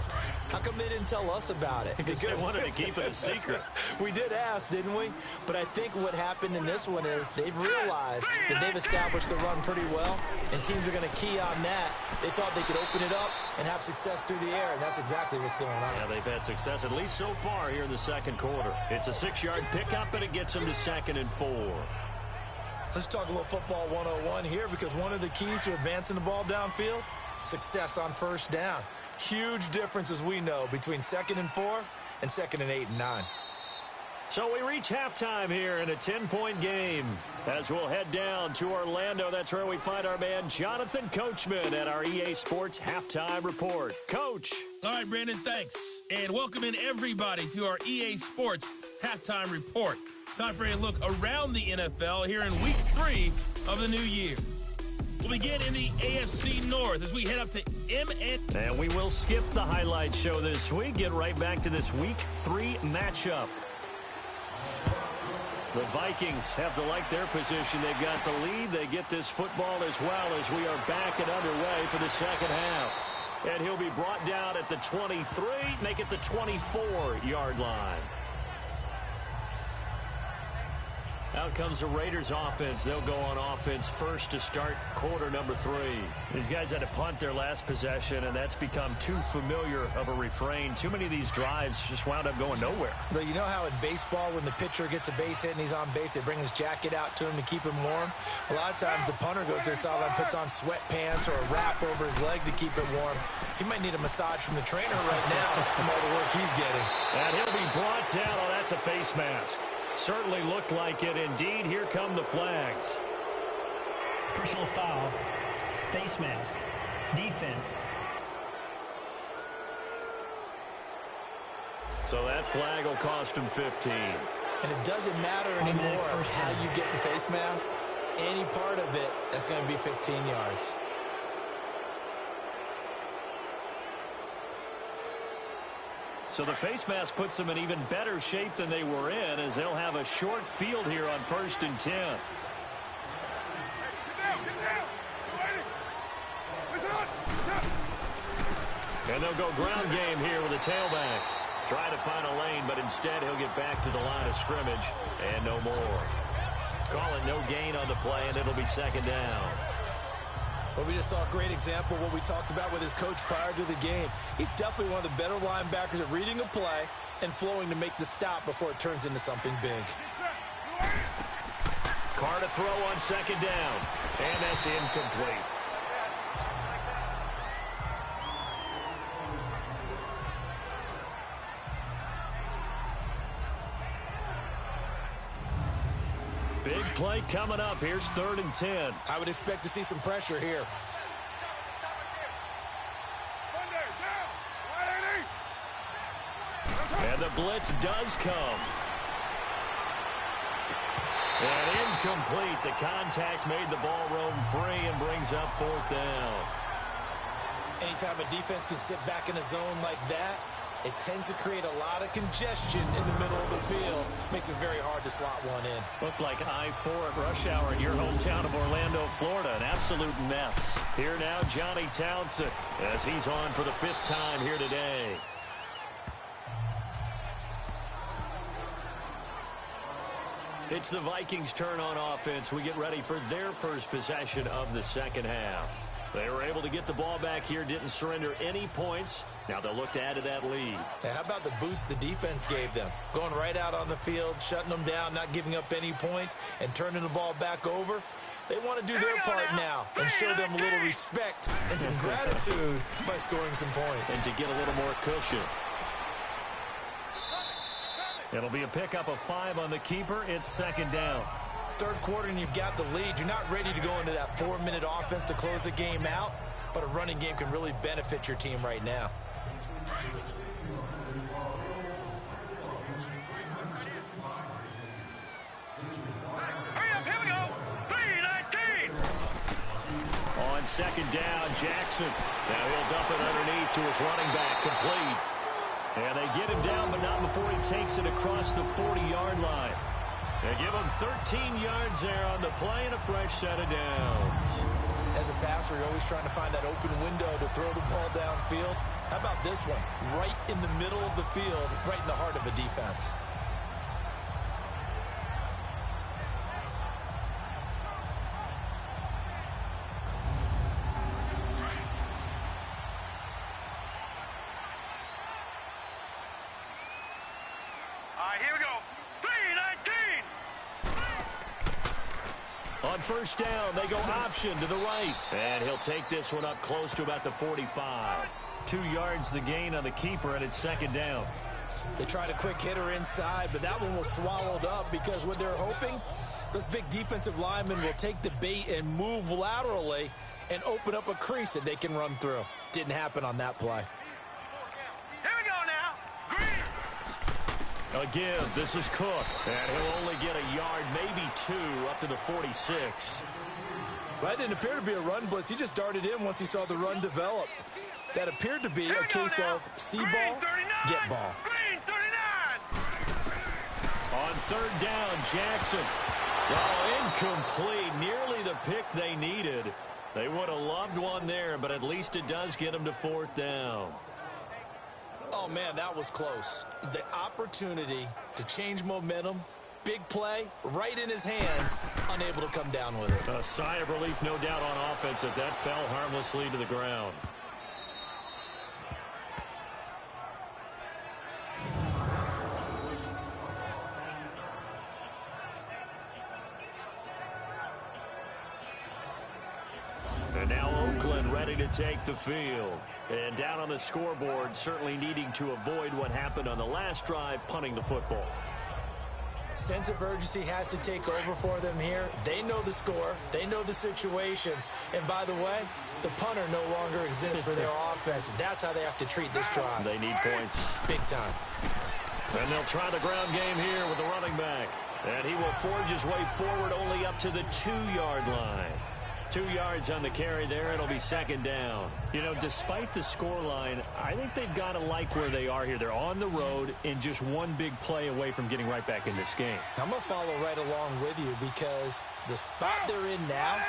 How come they didn't tell us about it? Because they wanted to keep it a secret. We did ask, didn't we? But I think what happened in this one is they've realized that they've established the run pretty well, and teams are going to key on that. They thought they could open it up and have success through the air, and that's exactly what's going on. Yeah, they've had success, at least so far here in the second quarter. It's a 6-yard pickup, and it gets them to 2nd and 4. Let's talk a little football 101 here, because one of the keys to advancing the ball downfield, success on first down. Huge difference, as we know, between 2nd and 4 and 2nd and 8 and 9. So we reach halftime here in a 10-point game. As we'll head down to Orlando, that's where we find our man Jonathan Coachman at our EA Sports Halftime Report. Coach. All right, Brandon, thanks. And welcome in everybody to our EA Sports Halftime Report. Time for a look around the NFL here in Week 3 of the new year. We'll begin in the AFC North as we head up to And we will skip the highlight show this week. Get right back to this Week 3 matchup. The Vikings have to like their position. They've got the lead. They get this football as well as we are back and underway for the second half. And he'll be brought down at the 23, make it the 24-yard line. Out comes the Raiders offense. They'll go on offense first to start quarter number 3. These guys had to punt their last possession, and that's become too familiar of a refrain. Too many of these drives just wound up going nowhere. But you know how in baseball, when the pitcher gets a base hit and he's on base, they bring his jacket out to him to keep him warm? A lot of times the punter goes to the sideline, puts on sweatpants or a wrap over his leg to keep it warm. He might need a massage from the trainer right now from all the work he's getting. And he'll be brought down. Oh, that's a face mask. Certainly looked like it. Indeed, here come the flags. Personal foul, face mask, defense. So that flag will cost him 15. And it doesn't matter anymore how you get the face mask. Any part of it, that's going to be 15 yards. So the face mask puts them in even better shape than they were in, as they'll have a short field here on 1st and 10. And they'll go ground game here with a tailback. Trying to find a lane, but instead he'll get back to the line of scrimmage and no more. Call it no gain on the play, and it'll be 2nd down. Well, we just saw a great example of what we talked about with his coach prior to the game. He's definitely one of the better linebackers at reading a play and flowing to make the stop before it turns into something big. Carr to throw on 2nd down, and that's incomplete. Big play coming up. Here's 3rd and 10. I would expect to see some pressure here. And the blitz does come. And incomplete. The contact made the ball roam free and brings up 4th down. Anytime a defense can sit back in a zone like that, it tends to create a lot of congestion in the middle of the field. Makes it very hard to slot one in. Looked like I-4 at rush hour in your hometown of Orlando, Florida. An absolute mess. Here now, Johnny Townsend, as he's on for the 5th time here today. It's the Vikings' turn on offense. We get ready for their first possession of the second half. They were able to get the ball back here, didn't surrender any points. Now they'll look to add to that lead. Hey, how about the boost the defense gave them? Going right out on the field, shutting them down, not giving up any points, and turning the ball back over. They want to do their part now and show them a little respect and some gratitude by scoring some points. And to get a little more cushion. It'll be a pickup of 5 on the keeper. It's 2nd down. 3rd quarter and you've got the lead. You're not ready to go into that 4-minute offense to close the game out, but a running game can really benefit your team right now. Hurry up, here we go. 3-19. On 2nd down, Jackson. Now he'll dump it underneath to his running back, complete. And they get him down, but not before he takes it across the 40-yard line. They give him 13 yards there on the play and a fresh set of downs. As a passer, you're always trying to find that open window to throw the ball downfield. How about this one? Right in the middle of the field, right in the heart of a defense. Here we go. 3-19. On 1st down, they go option to the right. And he'll take this one up close to about the 45. 2 yards the gain on the keeper, and it's 2nd down. They tried a quick hitter inside, but that one was swallowed up because what they're hoping, those big defensive linemen will take the bait and move laterally and open up a crease that they can run through. Didn't happen on that play. Here we go now. Green. A give. This is Cook. And he'll only get a yard, maybe 2, up to the 46. Well, that didn't appear to be a run blitz. He just darted in once he saw the run develop. That appeared to be a case of see ball, get ball. Green 39. On 3rd down, Jackson. Oh, incomplete. Nearly the pick they needed. They would have loved one there, but at least it does get them to 4th down. Oh, man, that was close. The opportunity to change momentum, big play, right in his hands, unable to come down with it. A sigh of relief, no doubt, on offense that fell harmlessly to the ground. And now Oakland ready to take the field. And down on the scoreboard, certainly needing to avoid what happened on the last drive, punting the football. Sense of urgency has to take over for them here. They know the score. They know the situation. And by the way, the punter no longer exists for their offense. That's how they have to treat this drive. They need points. Big time. And they'll try the ground game here with the running back. And he will forge his way forward only up to the 2-yard line. 2 yards on the carry there. It'll be 2nd down. You know, despite the scoreline, I think they've got to like where they are here. They're on the road and just one big play away from getting right back in this game. I'm going to follow right along with you because the spot they're in now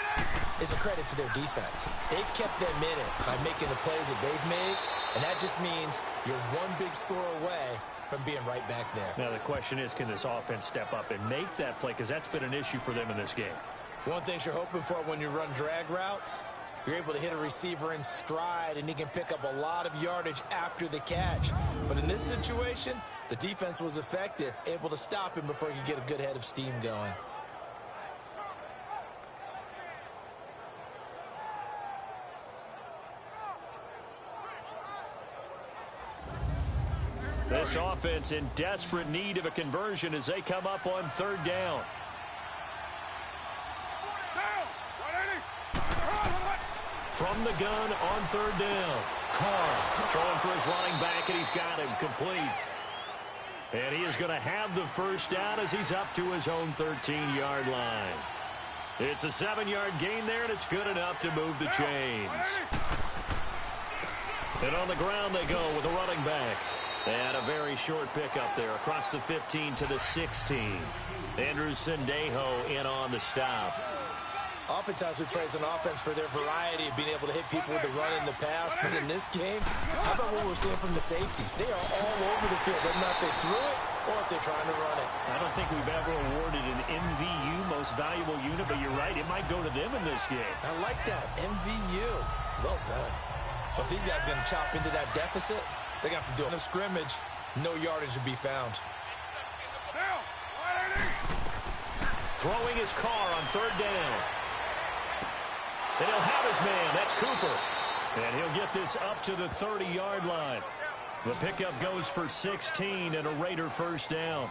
is a credit to their defense. They've kept them in it by making the plays that they've made, and that just means you're one big score away from being right back there. Now the question is, can this offense step up and make that play? Because that's been an issue for them in this game. One thing you're hoping for when you run drag routes, you're able to hit a receiver in stride, and he can pick up a lot of yardage after the catch. But in this situation, the defense was effective, able to stop him before he could get a good head of steam going. This offense in desperate need of a conversion as they come up on 3rd down. from the gun on third down. Carr throwing for his running back, and he's got him complete. And he is going to have the first down as he's up to his own 13-yard line. It's a 7-yard gain there, and it's good enough to move the chains. And on the ground they go with a running back. And a very short pickup there across the 15 to the 16. Andrew Sendejo in on the stop. Oftentimes we praise an offense for their variety of being able to hit people with the run in the pass. But in this game, how about what we're seeing from the safeties? They are all over the field. Doesn't matter if they threw it or if they're trying to run it. I don't think we've ever awarded an MVU, most valuable unit, but you're right, it might go to them in this game. I like that, MVU. Well done. But if these guys are going to chop into that deficit, they're going to have to do it in a scrimmage. No yardage to be found. Throwing his car on third down. And he'll have his man. That's Cooper. And he'll get this up to the 30-yard line. The pickup goes for 16 and a Raider first down.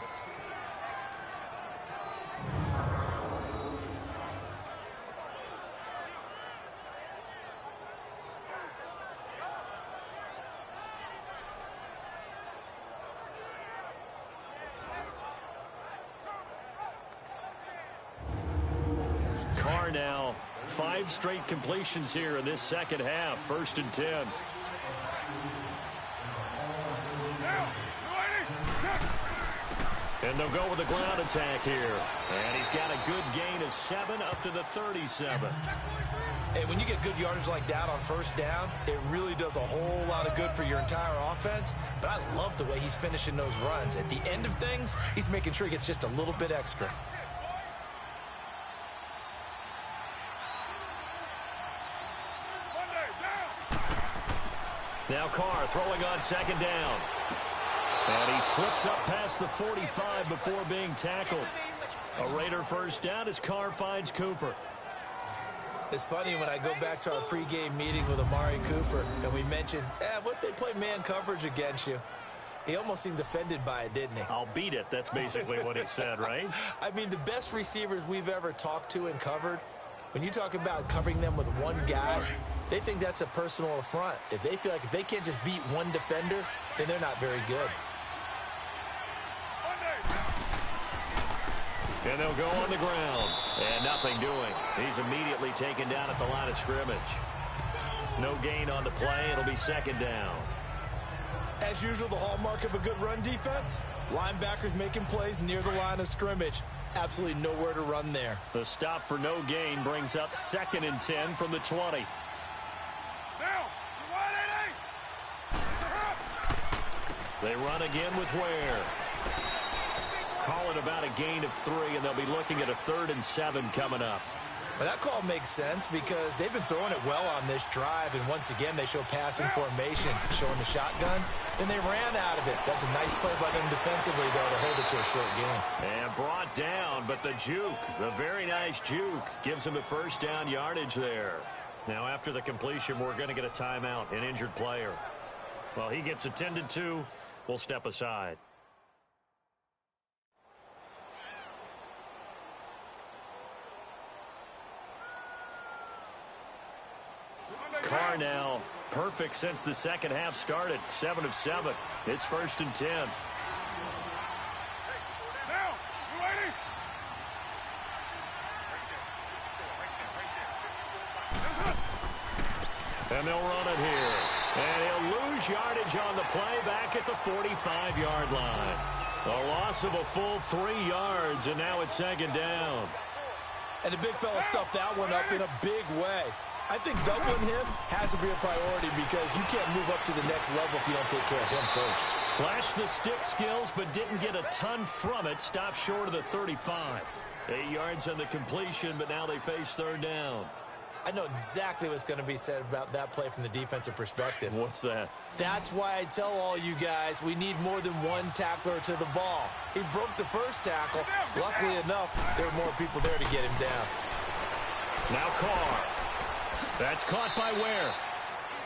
Carr now. 5 straight completions here in this second half. 1st and 10. And they'll go with the ground attack here. And he's got a good gain of 7 up to the 37. Hey, when you get good yardage like that on first down, it really does a whole lot of good for your entire offense. But I love the way he's finishing those runs. At the end of things, he's making sure he gets just a little bit extra. Now Carr throwing on second down. And he slips up past the 45 before being tackled. A Raider first down as Carr finds Cooper. It's funny when I go back to our pregame meeting with Amari Cooper and we mentioned, what if they play man coverage against you? He almost seemed offended by it, didn't he? I'll beat it. That's basically what he said, right? I mean, the best receivers we've ever talked to and covered, when you talk about covering them with one guy, they think that's a personal affront. If they feel like if they can't just beat one defender, then they're not very good. And they'll go on the ground. And nothing doing. He's immediately taken down at the line of scrimmage. No gain on the play. It'll be second down. As usual, the hallmark of a good run defense, linebackers making plays near the line of scrimmage. Absolutely nowhere to run there. The stop for no gain brings up 2nd and 10 from the 20. They run again with Ware. Call it about a gain of 3, and they'll be looking at a 3rd and 7 coming up. Well, that call makes sense because they've been throwing it well on this drive, and once again they show passing formation, showing the shotgun, and they ran out of it. That's a nice play by them defensively, though, to hold it to a short game. And brought down, but the juke, the very nice juke, gives him the first down yardage there. Now, after the completion, we're going to get a timeout, an injured player. Well, he gets attended to. We'll step aside. Carr now perfect since the second half started. 7 of 7. It's 1st and 10. And they'll run it here. And he'll lose yardage on the play back at the 45-yard line. A loss of a full 3 yards, and now it's 2nd down. And the big fella stuffed that one up in a big way. I think doubling him has to be a priority because you can't move up to the next level if you don't take care of him first. Flashed the stick skills, but didn't get a ton from it. Stopped short of the 35. 8 yards on the completion, but now they face 3rd down. I know exactly what's going to be said about that play from the defensive perspective. What's that? That's why I tell all you guys we need more than one tackler to the ball. He broke the first tackle. Luckily enough, there were more people there to get him down. Now Carr. That's caught by Ware.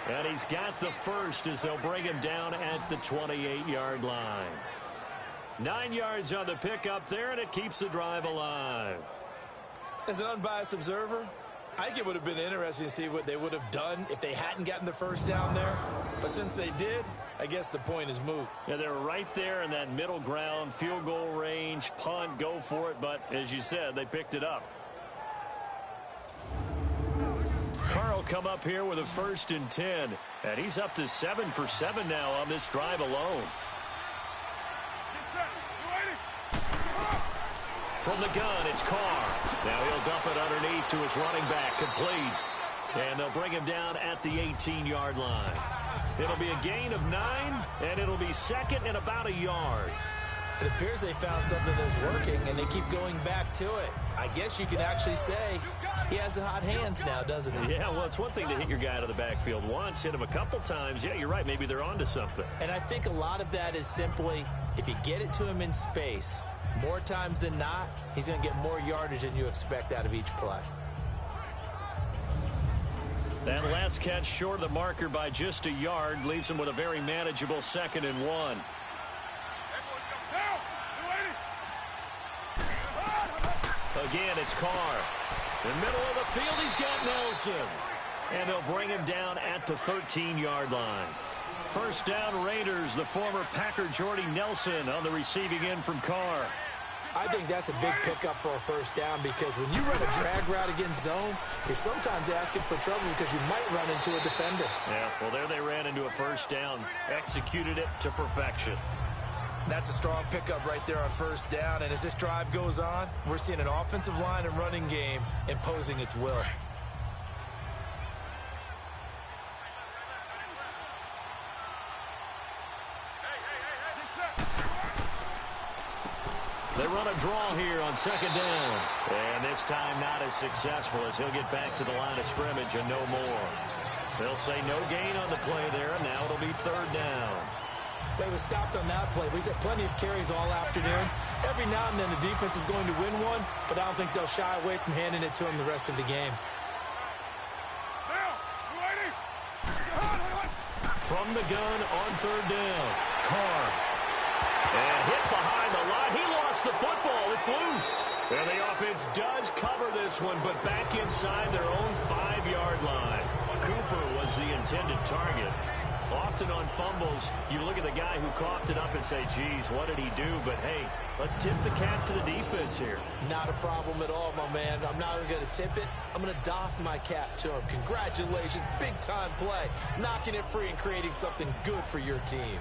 And he's got the first as they'll bring him down at the 28-yard line. 9 yards on the pickup there, and it keeps the drive alive. As an unbiased observer, I think it would have been interesting to see what they would have done if they hadn't gotten the first down there. But since they did, I guess the point is moot. Yeah, they were right there in that middle ground, field goal range, punt, go for it. But as you said, they picked it up. Carl come up here with a 1st and 10. And he's up to 7 for 7 now on this drive alone. From the gun, it's Carr. Now he'll dump it underneath to his running back, complete. And they'll bring him down at the 18-yard line. It'll be a gain of 9, and it'll be second and about a yard. It appears they found something that's working, and they keep going back to it. I guess you can actually say he has the hot hands now, doesn't he? Yeah, well, it's one thing to hit your guy out of the backfield once, hit him a couple times. Yeah, you're right. Maybe they're onto something. And I think a lot of that is simply if you get it to him in space, more times than not, he's going to get more yardage than you expect out of each play. That last catch short of the marker by just a yard leaves him with a very manageable 2nd and 1. Again, it's Carr. In the middle of the field, he's got Nelson. And they'll bring him down at the 13-yard line. First down, Raiders. The former Packer Jordy Nelson on the receiving end from Carr. I think that's a big pickup for a first down because when you run a drag route against zone, you're sometimes asking for trouble because you might run into a defender. Yeah, well, there they ran into a first down. Executed it to perfection. That's a strong pickup right there on first down. And as this drive goes on, we're seeing an offensive line and running game imposing its will. They run a draw here on 2nd down. And this time not as successful as he'll get back to the line of scrimmage and no more. They'll say no gain on the play there, and now it'll be 3rd down. They were stopped on that play, but he's had plenty of carries all afternoon. Every now and then the defense is going to win one, but I don't think they'll shy away from handing it to him the rest of the game. From the gun on 3rd down. Carr. And hit behind the line. He lost the football. It's loose. And the offense does cover this one, but back inside their own 5-yard line. Cooper was the intended target. Often on fumbles, you look at the guy who coughed it up and say, geez, what did he do? But, hey, let's tip the cap to the defense here. Not a problem at all, my man. I'm not even going to tip it. I'm going to doff my cap to him. Congratulations, big-time play. Knocking it free and creating something good for your team.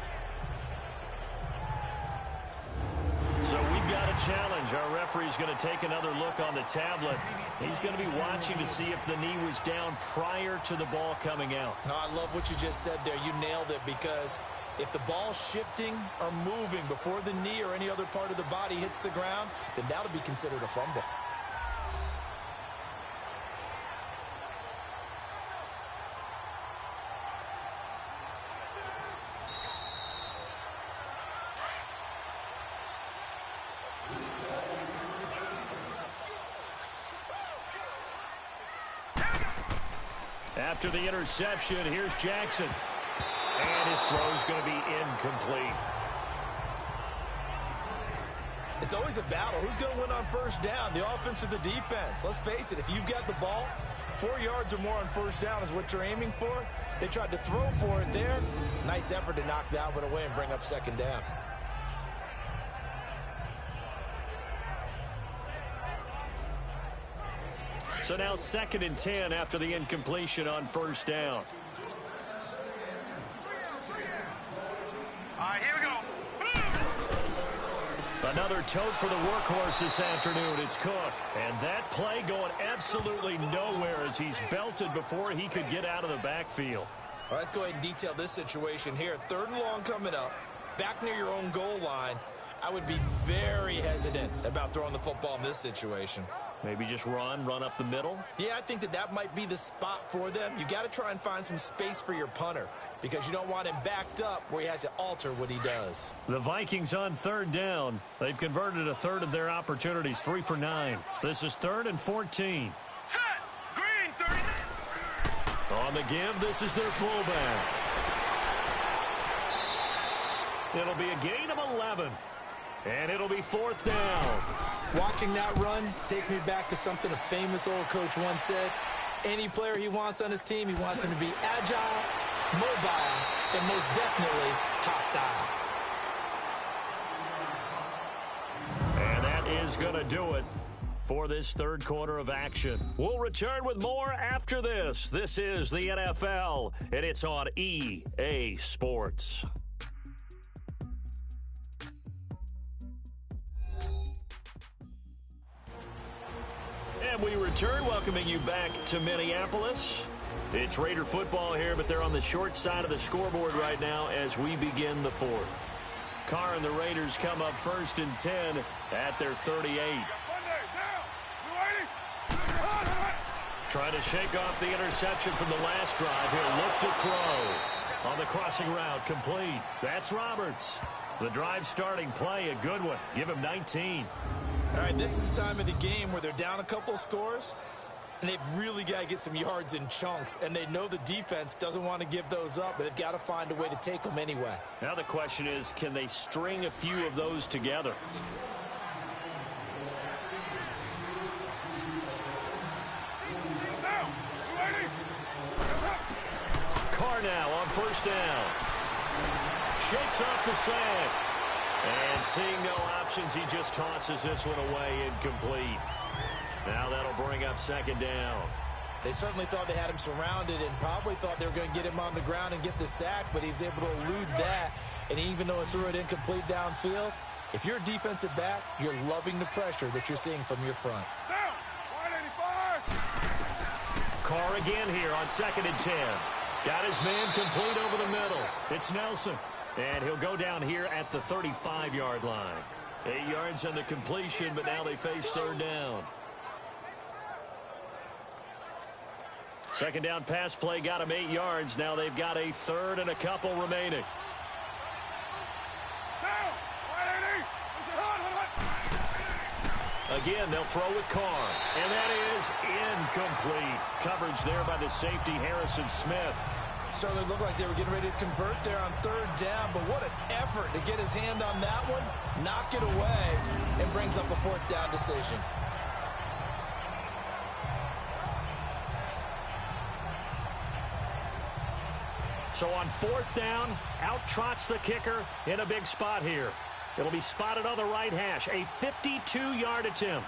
So we've got a challenge. Our referee's going to take another look on the tablet. He's going to be watching to see if the knee was down prior to the ball coming out. No, I love what you just said there. You nailed it because if the ball's shifting or moving before the knee or any other part of the body hits the ground, then that'll be considered a fumble. After the interception, here's Jackson. And his throw's going to be incomplete. It's always a battle. Who's going to win on first down, the offense or the defense? Let's face it, if you've got the ball, 4 yards or more on first down is what you're aiming for. They tried to throw for it there. Nice effort to knock that one away and bring up 2nd down. So now 2nd and 10 after the incompletion on first down. All right, here we go. Another tote for the workhorse this afternoon. It's Cook. And that play going absolutely nowhere as he's belted before he could get out of the backfield. All right, let's go ahead and detail this situation here. 3rd and long coming up. Back near your own goal line. I would be very hesitant about throwing the football in this situation. Maybe just run up the middle? Yeah, I think that might be the spot for them. You got to try and find some space for your punter because you don't want him backed up where he has to alter what he does. The Vikings on 3rd down. They've converted 1/3 of their opportunities, 3 for 9. This is 3rd and 14. Set. Green 39. On the give, this is their fullback. It'll be a gain of 11. And it'll be 4th down. Watching that run takes me back to something a famous old coach once said. any player he wants on his team. He wants him to be agile, mobile, and most definitely hostile. And that is going to do it for this third quarter of action. We'll return with more after this. This is the NFL, and it's on EA Sports. And we return, welcoming you back to Minneapolis. It's Raider football here, but they're on the short side of the scoreboard right now as we begin the fourth. Carr and the Raiders come up first and 10 at their 38. Trying to shake off the interception from the last drive. He'll look to throw. On the crossing route, complete. That's Roberts. The drive starting play, a good one. Give him 19. All right, this is the time of the game where they're down a couple of scores, and they've really got to get some yards in chunks, and they know the defense doesn't want to give those up, but they've got to find a way to take them anyway. Now the question is, can they string a few of those together? Carr now on first down. Shakes off the sack. And seeing no options, he just tosses this one away, incomplete. Now that'll bring up second down. They certainly thought they had him surrounded and probably thought they were going to get him on the ground and get the sack, but he was able to elude that. And even though it threw it incomplete downfield, if you're a defensive back, you're loving the pressure that you're seeing from your front. Carr again here on second and 10. Got his man complete over the middle. It's Nelson. And he'll go down here at the 35-yard line. 8 yards on the completion, but now they face third down. Second down pass play got him 8 yards. Now they've got a third and a couple remaining. Again, they'll throw with Carr. And that is incomplete. Coverage there by the safety, Harrison Smith. Certainly looked like they were getting ready to convert there on third down, but what an effort to get his hand on that one, knock it away, and brings up a fourth down decision. So on fourth down, out trots the kicker in a big spot here. It'll be spotted on the right hash, a 52-yard attempt.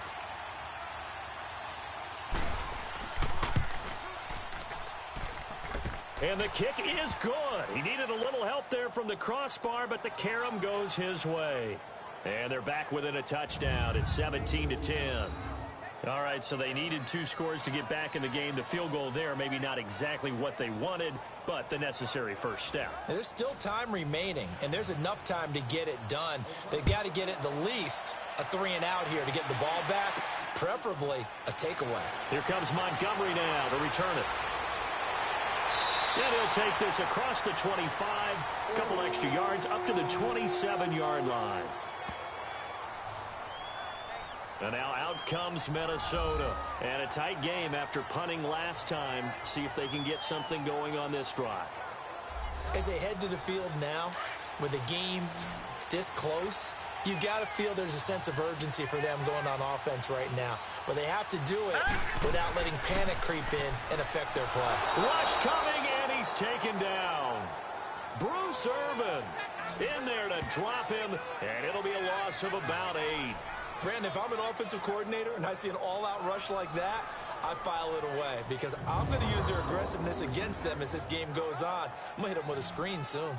And the kick is good. He needed a little help there from the crossbar, but the carom goes his way. And they're back within a touchdown. It's 17-10. All right, so they needed 2 scores to get back in the game. The field goal there, maybe not exactly what they wanted, but the necessary first step. And there's still time remaining, and there's enough time to get it done. They've got to get it the least a 3-and-out here to get the ball back, preferably a takeaway. Here comes Montgomery now to return it. And he'll take this across the 25, a couple extra yards up to the 27-yard line. And now out comes Minnesota. And a tight game after punting last time. See if they can get something going on this drive. As they head to the field now, with the game this close, you've got to feel there's a sense of urgency for them going on offense right now. But they have to do it without letting panic creep in and affect their play. Rush coming, and he's taken down. Bruce Irvin in there to drop him, and it'll be a loss of about 8. Brandon, if I'm an offensive coordinator and I see an all-out rush like that, I file it away because I'm going to use their aggressiveness against them as this game goes on. I'm going to hit them with a screen soon.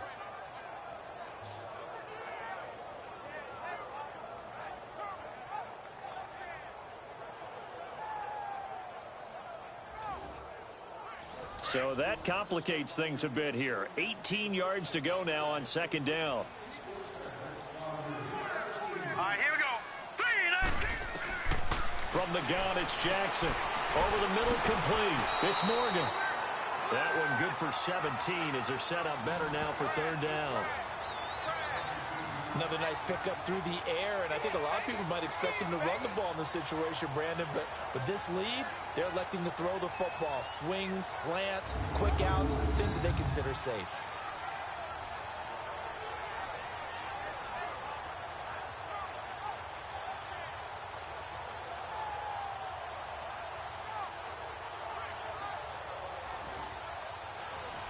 So that complicates things a bit here. 18 yards to go now on second down. All right, here we go. From the gun, it's Jackson. Over the middle, complete. It's Morgan. That one good for 17 as they're set up better now for third down. Another nice pickup through the air, and I think a lot of people might expect him to run the ball in this situation, Brandon, but with this lead, they're electing to throw the football. Swings, slants, quick outs, things that they consider safe.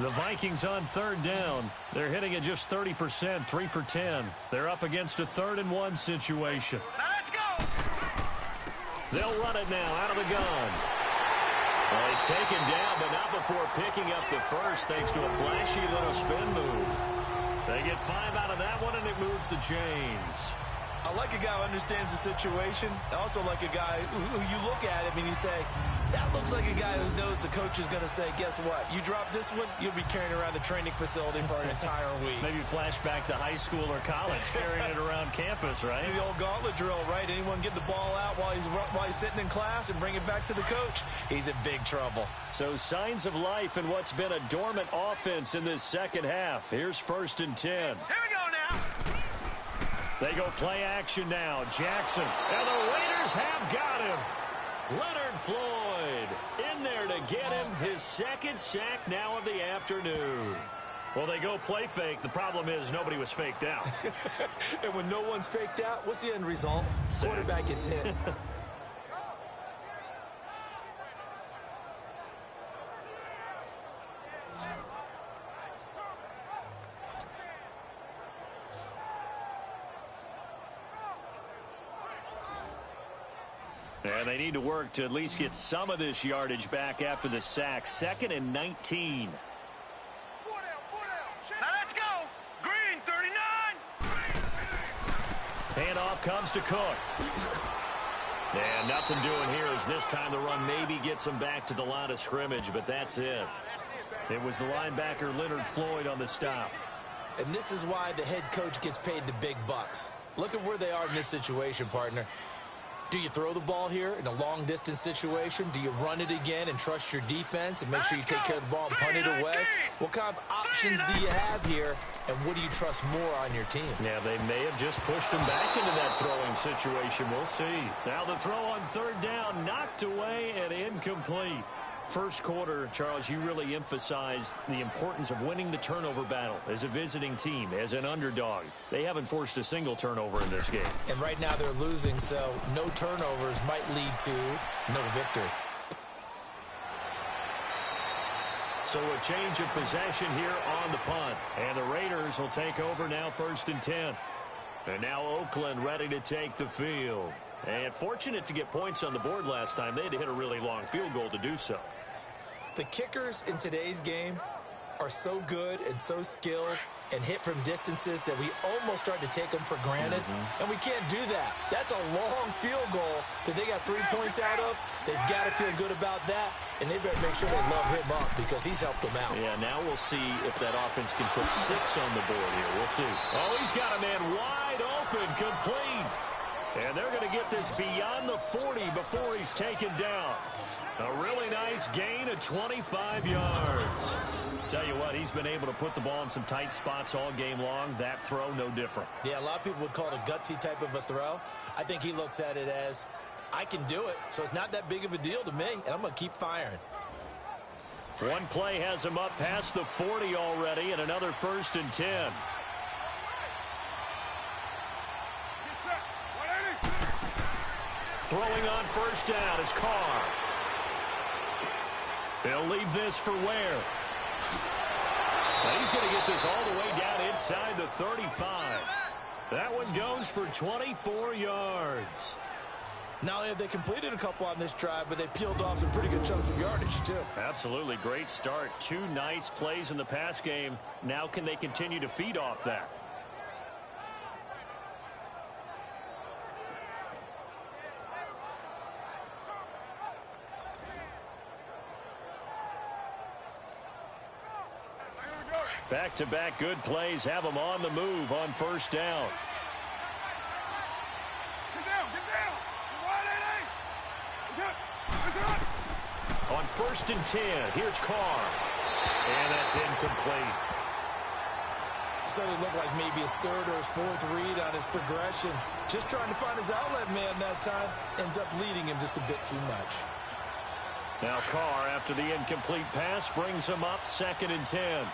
The Vikings on third down. They're hitting at just 30%, 3 for 10. They're up against a 3rd-and-1 situation. Now let's go. They'll run it now out of the gun. Well, he's taken down, but not before picking up the first, thanks to a flashy little spin move. They get 5 out of that one, and it moves the chains. I like a guy who understands the situation. I also like a guy who you look at him and you say, that looks like a guy who knows the coach is going to say, guess what? You drop this one, you'll be carrying around the training facility for an entire week. Maybe flashback to high school or college, carrying it around campus, right? The old gauntlet drill, right? Anyone get the ball out while he's sitting in class and bring it back to the coach, he's in big trouble. So signs of life in what's been a dormant offense in this second half. Here's 1st and 10. Here we go now. They go play action now. Jackson. And the Raiders have got him. Leonard Floyd in there to get him his 2nd sack now of the afternoon. Well, they go play fake. The problem is nobody was faked out. And when no one's faked out, what's the end result? Quarterback gets hit. And they need to work to at least get some of this yardage back after the sack. 2nd and 19. Now let's go. Green 39. Handoff comes to Cook. And nothing doing here as this time the run maybe gets them back to the line of scrimmage, but that's it. It was the linebacker Leonard Floyd on the stop. And this is why the head coach gets paid the big bucks. Look at where they are in this situation, partner. Do you throw the ball here in a long-distance situation? Do you run it again and trust your defense and make sure you take care of the ball and punt it away? What kind of options do you have here, and what do you trust more on your team? Yeah, they may have just pushed him back into that throwing situation. We'll see. Now the throw on 3rd down, knocked away and incomplete. First quarter, Charles, you really emphasized the importance of winning the turnover battle as a visiting team, as an underdog. They haven't forced a single turnover in this game. And right now they're losing, so no turnovers might lead to no victory. So a change of possession here on the punt. And the Raiders will take over now 1st and 10. And now Oakland ready to take the field. And fortunate to get points on the board last time. They had to hit a really long field goal to do so. The kickers in today's game are so good and so skilled and hit from distances that we almost start to take them for granted. And we can't do that. That's a long field goal that they got 3 points out of. They've got to feel good about that, and they better make sure they love him up because he's helped them out. Yeah, now we'll see if that offense can put 6 on the board here. We'll see. Oh, he's got a man wide open, complete. And they're going to get this beyond the 40 before he's taken down. A really nice gain of 25 yards. Tell you what, he's been able to put the ball in some tight spots all game long. That throw, no different. Yeah, a lot of people would call it a gutsy type of a throw. I think he looks at it as, I can do it, so it's not that big of a deal to me, and I'm going to keep firing. One play has him up past the 40 already, and another 1st and 10. Throwing on 1st down is Carr. They'll leave this for Ware. Now he's going to get this all the way down inside the 35. That one goes for 24 yards. Not only have they completed a couple on this drive, but they peeled off some pretty good chunks of yardage, too. Absolutely. Great start. 2 nice plays in the pass game. Now can they continue to feed off that? Back-to-back good plays have them on the move on 1st down. On 1st and 10, here's Carr. And that's incomplete. Certainly looked like maybe his 3rd or his 4th read on his progression. Just trying to find his outlet man that time. Ends up leading him just a bit too much. Now Carr, after the incomplete pass, brings him up 2nd and 10.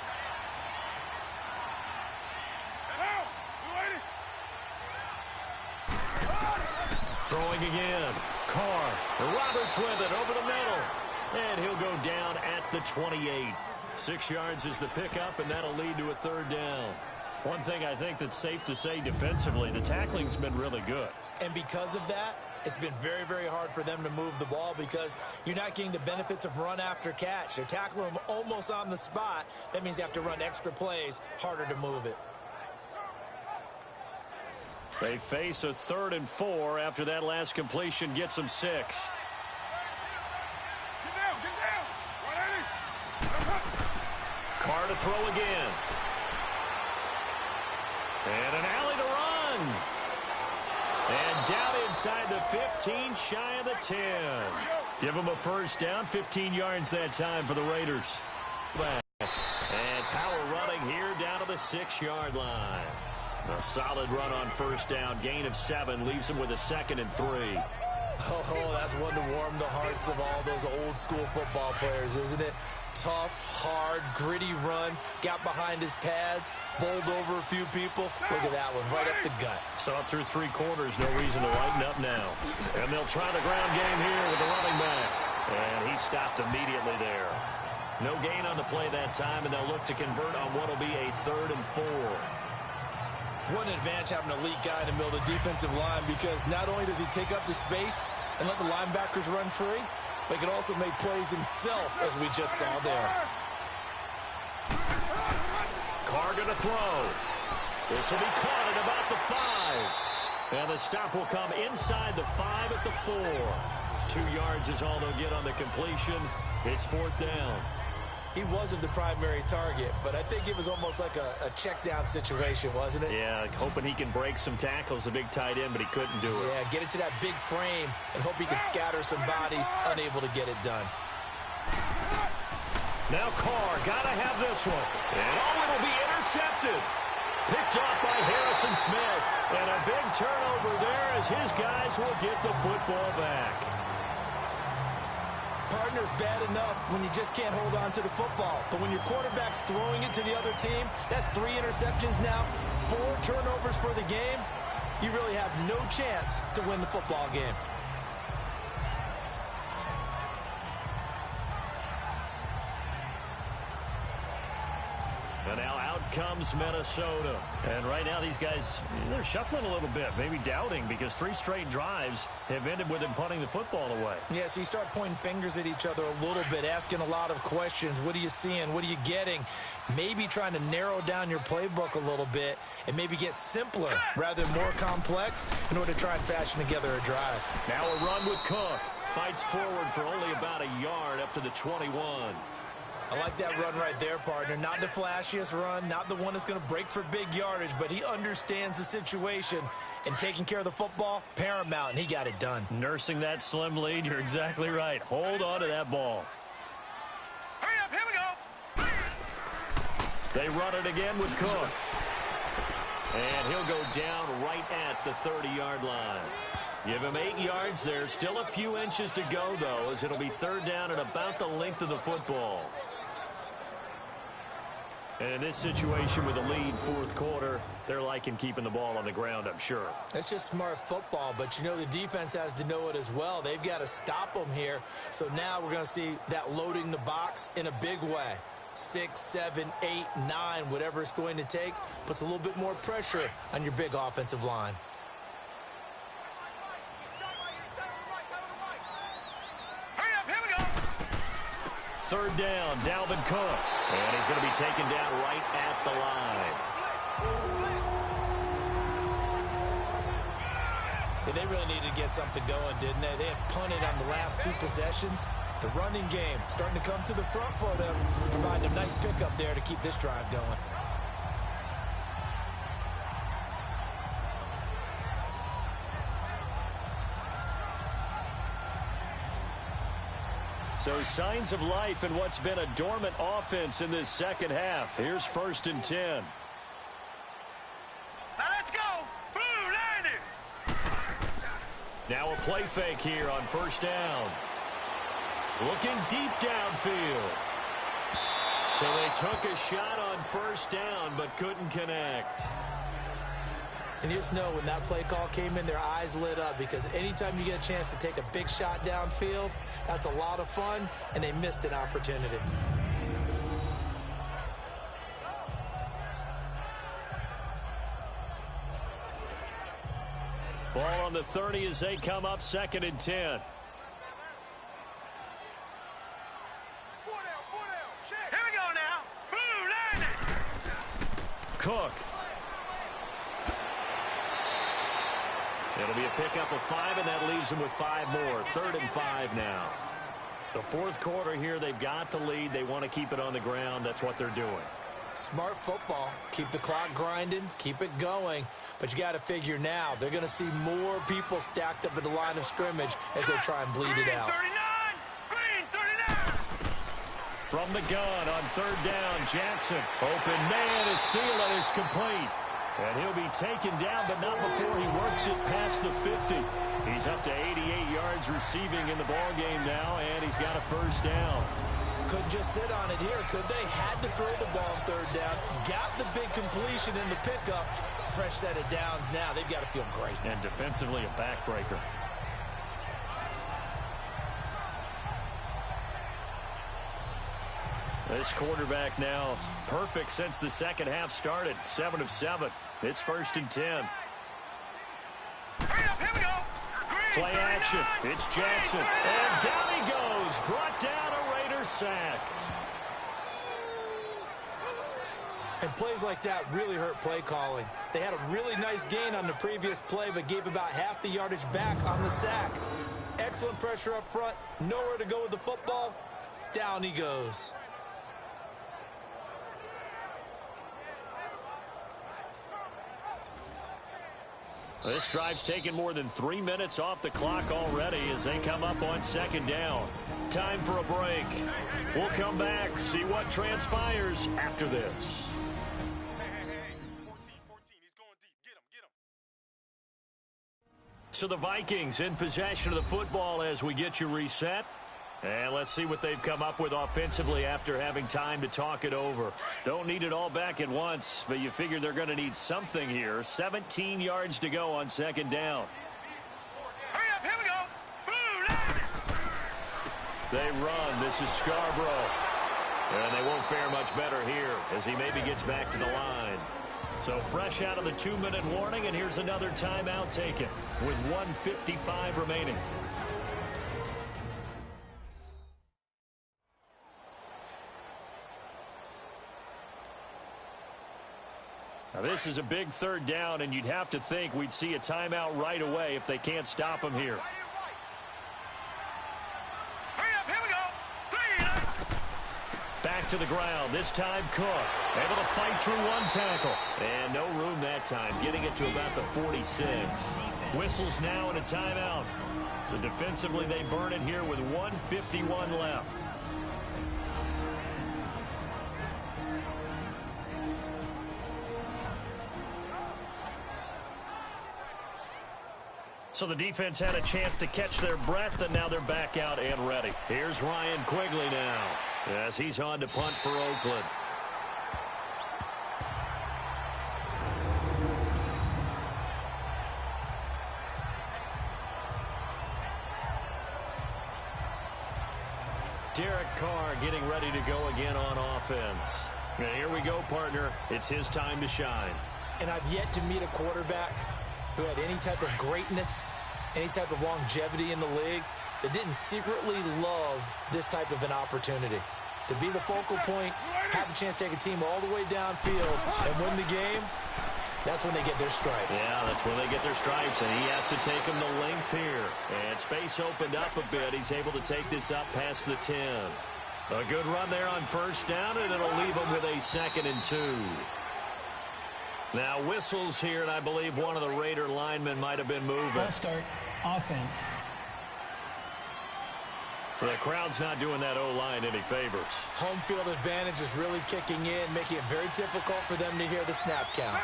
Throwing again. Carr. Roberts with it over the middle. And he'll go down at the 28. 6 yards is the pickup, and that'll lead to a third down. One thing I think that's safe to say defensively, the tackling's been really good. And because of that, it's been very, very hard for them to move the ball because you're not getting the benefits of run after catch. They're tackling them almost on the spot. That means you have to run extra plays, harder to move it. They face a 3rd and 4 after that last completion gets them 6. Get down. Carr to throw again. And an alley to run. And down inside the 15, shy of the 10. Give them a first down, 15 yards that time for the Raiders. And power running here down to the 6-yard line. A solid run on first down. Gain of 7 leaves them with a 2nd and 3. Oh, that's one to warm the hearts of all those old school football players, isn't it? Tough, hard, gritty run. Got behind his pads, bowled over a few people. Look at that one, right up the gut. Saw it through 3 quarters. No reason to lighten up now. And they'll try the ground game here with the running back. And he stopped immediately there. No gain on the play that time, and they'll look to convert on what will be a 3rd and 4. What an advantage having an elite guy in the middle of the defensive line, because not only does he take up the space and let the linebackers run free, but he can also make plays himself, as we just saw there. Carr going to throw. This will be caught at about the 5. And the stop will come inside the 5 at the 4. 2 yards is all they'll get on the completion. It's 4th down. He wasn't the primary target, but I think it was almost like a check down situation, wasn't it? Yeah, hoping he can break some tackles, a big tight end, but he couldn't do it. Yeah, get it to that big frame and hope he can scatter some bodies, unable to get it done. Now Carr, gotta have this one. And it'll be intercepted. Picked off by Harrison Smith. And a big turnover there as his guys will get the football back. Partner's bad enough when you just can't hold on to the football. But when your quarterback's throwing it to the other team, that's 3 interceptions now, 4 turnovers for the game. You really have no chance to win the football game. And now out comes Minnesota. And right now these guys, they're shuffling a little bit, maybe doubting, because 3 straight drives have ended with them punting the football away. Yeah, so you start pointing fingers at each other a little bit, asking a lot of questions. What are you seeing? What are you getting? Maybe trying to narrow down your playbook a little bit and maybe get simpler rather than more complex in order to try and fashion together a drive. Now a run with Cook. Fights forward for only about a yard up to the 21. I like that run right there, partner. Not the flashiest run, not the one that's going to break for big yardage, but he understands the situation, and taking care of the football, paramount, and he got it done. Nursing that slim lead, you're exactly right. Hold on to that ball. Hurry up, here we go. They run it again with Cook. And he'll go down right at the 30-yard line. Give him 8 yards there. Still a few inches to go, though, as it'll be 3rd down at about the length of the football. And in this situation with a lead 4th quarter, they're liking keeping the ball on the ground, I'm sure. That's just smart football, but you know the defense has to know it as well. They've got to stop them here. So now we're going to see that loading the box in a big way. 6, 7, 8, 9, whatever it's going to take, puts a little bit more pressure on your big offensive line. Hurry up, here we go. 3rd down, Dalvin Cook. And he's going to be taken down right at the line. And they really needed to get something going, didn't they? They had punted on the last 2 possessions. The running game starting to come to the front for them, providing a nice pickup there to keep this drive going. So signs of life in what's been a dormant offense in this second half. Here's 1st and 10. Now let's go. Blue 90. Now a play fake here on 1st down. Looking deep downfield. So they took a shot on 1st down but couldn't connect. And you just know when that play call came in, their eyes lit up, because anytime you get a chance to take a big shot downfield, that's a lot of fun, and they missed an opportunity. Ball on the 30 as they come up 2nd and 10. Here we go now. Blue line it. Cook. It'll be a pickup of 5, and that leaves them with 5 more. 3rd and 5 now. The 4th quarter here, they've got the lead. They want to keep it on the ground. That's what they're doing. Smart football. Keep the clock grinding. Keep it going. But you got to figure now, they're going to see more people stacked up at the line of scrimmage as they try and bleed it out. Green 39. From the gun on 3rd down, Jackson. Open man is Thielen is complete. And he'll be taken down, but not before he works it past the 50. He's up to 88 yards receiving in the ballgame now, and he's got a 1st down. Couldn't just sit on it here, could they? Had to throw the ball on 3rd down. Got the big completion in the pickup. Fresh set of downs now. They've got to feel great. And defensively, a backbreaker. This quarterback now perfect since the 2nd half started. 7 of 7. It's 1st and 10. Hurry up, here we go. Green Play action. It's Jackson. And down he goes. Brought down a Raider sack. And plays like that really hurt play calling. They had a really nice gain on the previous play, but gave about half the yardage back on the sack. Excellent pressure up front. Nowhere to go with the football. Down he goes. This drive's taken more than 3 minutes off the clock already as they come up on 2nd down. Time for a break. We'll come back, see what transpires after this. Hey. 14, he's going deep. Get him. So the Vikings in possession of the football as we get you reset. And let's see what they've come up with offensively after having time to talk it over. Don't need it all back at once, but you figure they're going to need something here. 17 yards to go on 2nd down. Hurry up, here we go. Blue line. They run. This is Scarborough. And they won't fare much better here as he maybe gets back to the line. So fresh out of the 2-minute warning, and here's another timeout taken with 1:55 remaining. Now this is a big 3rd down, and you'd have to think we'd see a timeout right away if they can't stop him here. Hurry up, here we go. 3. Back to the ground. This time Cook able to fight through 1 tackle. And no room that time, getting it to about the 46. Whistles now and a timeout. So defensively they burn it here with 1:51 left. So the defense had a chance to catch their breath, and now they're back out and ready. Here's Ryan Quigley now as he's on to punt for Oakland. Derek Carr getting ready to go again on offense. And here we go, partner. It's his time to shine. And I've yet to meet a quarterback who had any type of greatness, any type of longevity in the league, that didn't secretly love this type of an opportunity. To be the focal point, have a chance to take a team all the way downfield and win the game, that's when they get their stripes. Yeah, that's when they get their stripes, and he has to take them the length here. And space opened up a bit. He's able to take this up past the 10. A good run there on 1st down, and it'll leave him with a 2nd and 2. Now whistles here, and I believe one of the Raider linemen might have been moving. False start, offense. The crowd's not doing that O-line any favors. Home field advantage is really kicking in, making it very difficult for them to hear the snap count.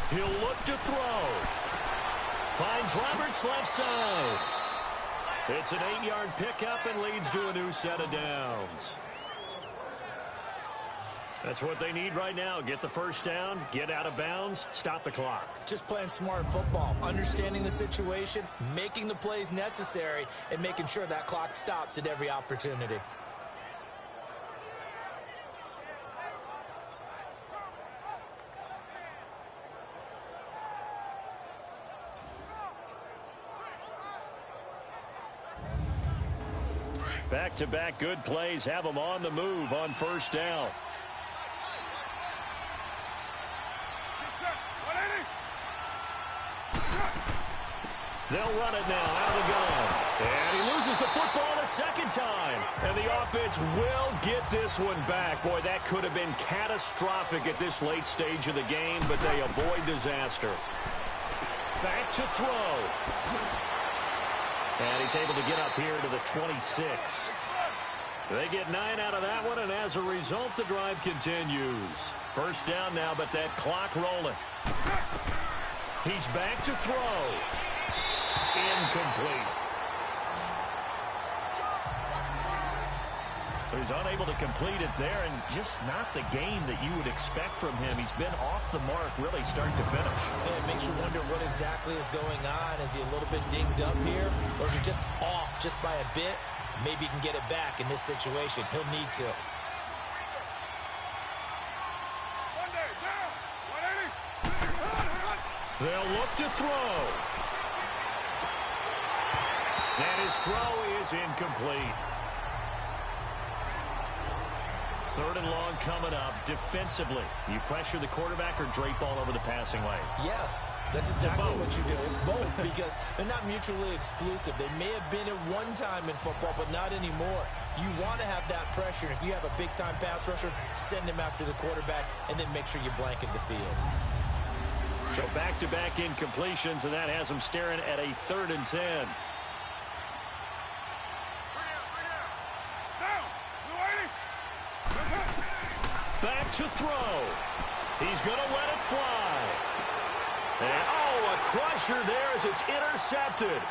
He'll look to throw. Finds Roberts left side. It's an 8-yard pickup and leads to a new set of downs. That's what they need right now. Get the 1st down, get out of bounds, stop the clock. Just playing smart football, understanding the situation, making the plays necessary, and making sure that clock stops at every opportunity. Back-to-back good plays have them on the move on first down. They'll run it now out of the gun. And he loses the football a second time. And the offense will get this one back. Boy, that could have been catastrophic at this late stage of the game, but they avoid disaster. Back to throw. And he's able to get up here to the 26. They get 9 out of that one, and as a result, the drive continues. First down now, but that clock rolling. He's back to throw. Incomplete. So he's unable to complete it there, and just not the game that you would expect from him. He's been off the mark really start to finish. Yeah, it makes you wonder what exactly is going on. Is he a little bit dinged up here, or is he just off just by a bit? Maybe he can get it back in this situation. He'll need to. They'll look to throw. And his throw is incomplete. Third and long coming up defensively. You pressure the quarterback or drape all over the passing lane? Yes, that's exactly what you do. It's both because they're not mutually exclusive. They may have been at one time in football, but not anymore. You want to have that pressure. If you have a big-time pass rusher, send him after the quarterback and then make sure you blanket the field. So back-to-back incompletions, and that has them staring at a 3rd and 10. Back to throw. He's going to let it fly. And, oh, a crusher there as it's intercepted.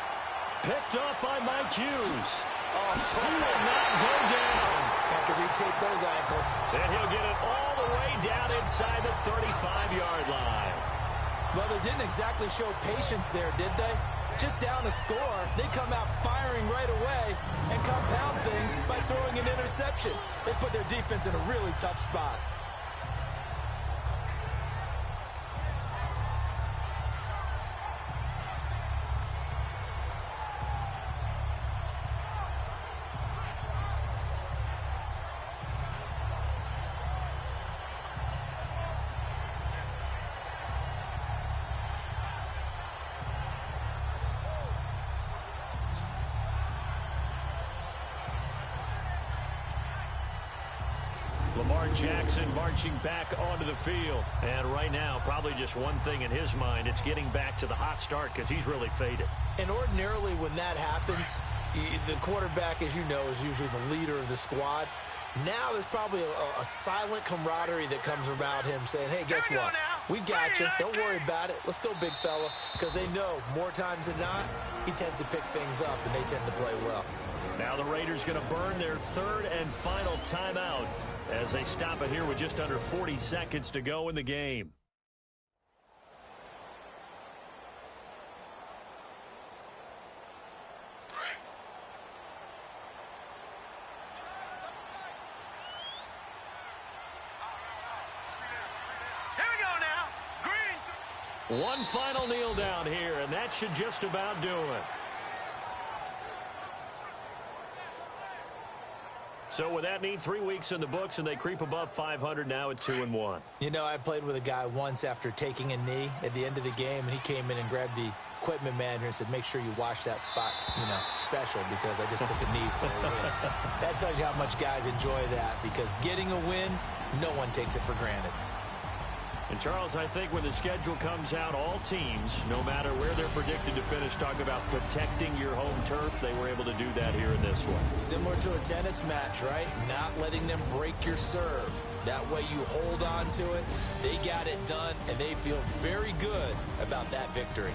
Picked up by Mike Hughes. Oh, he will not go down. Have to retape those ankles. And he'll get it all the way down inside the 35-yard line. Well, they didn't exactly show patience there, did they? Just down a score, they come out firing right away and compound things by throwing an interception. They put their defense in a really tough spot. Lamar Jackson marching back onto the field. And right now, probably just one thing in his mind. It's getting back to the hot start because he's really faded. And ordinarily when that happens, the quarterback, as you know, is usually the leader of the squad. Now there's probably a silent camaraderie that comes around him saying, hey, guess what? We got you. Don't worry about it. Let's go, big fella. Because they know more times than not, he tends to pick things up, and they tend to play well. Now the Raiders going to burn their 3rd and final timeout as they stop it here with just under 40 seconds to go in the game. Here we go now. Green. One final kneel down here, and that should just about do it. So with that neat 3 weeks in the books, and they creep above 500 now at 2-1. You know, I played with a guy once after taking a knee at the end of the game, and he came in and grabbed the equipment manager and said, make sure you wash that spot, special, because I just took a knee for a win. That tells you how much guys enjoy that, because getting a win, no one takes it for granted. And, Charles, I think when the schedule comes out, all teams, no matter where they're predicted to finish, talk about protecting your home turf. They were able to do that here in this one. Similar to a tennis match, right? Not letting them break your serve. That way you hold on to it. They got it done, and they feel very good about that victory.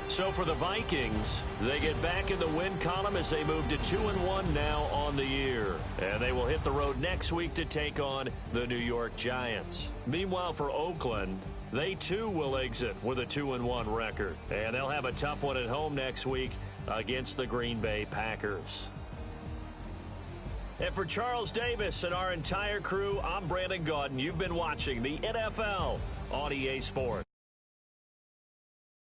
So for the Vikings, they get back in the win column as they move to 2-1 now on the year. And they will hit the road next week to take on the New York Giants. Meanwhile, for Oakland, they too will exit with a 2-1 record. And they'll have a tough one at home next week against the Green Bay Packers. And for Charles Davis and our entire crew, I'm Brandon Gaudin. You've been watching the NFL on EA Sports.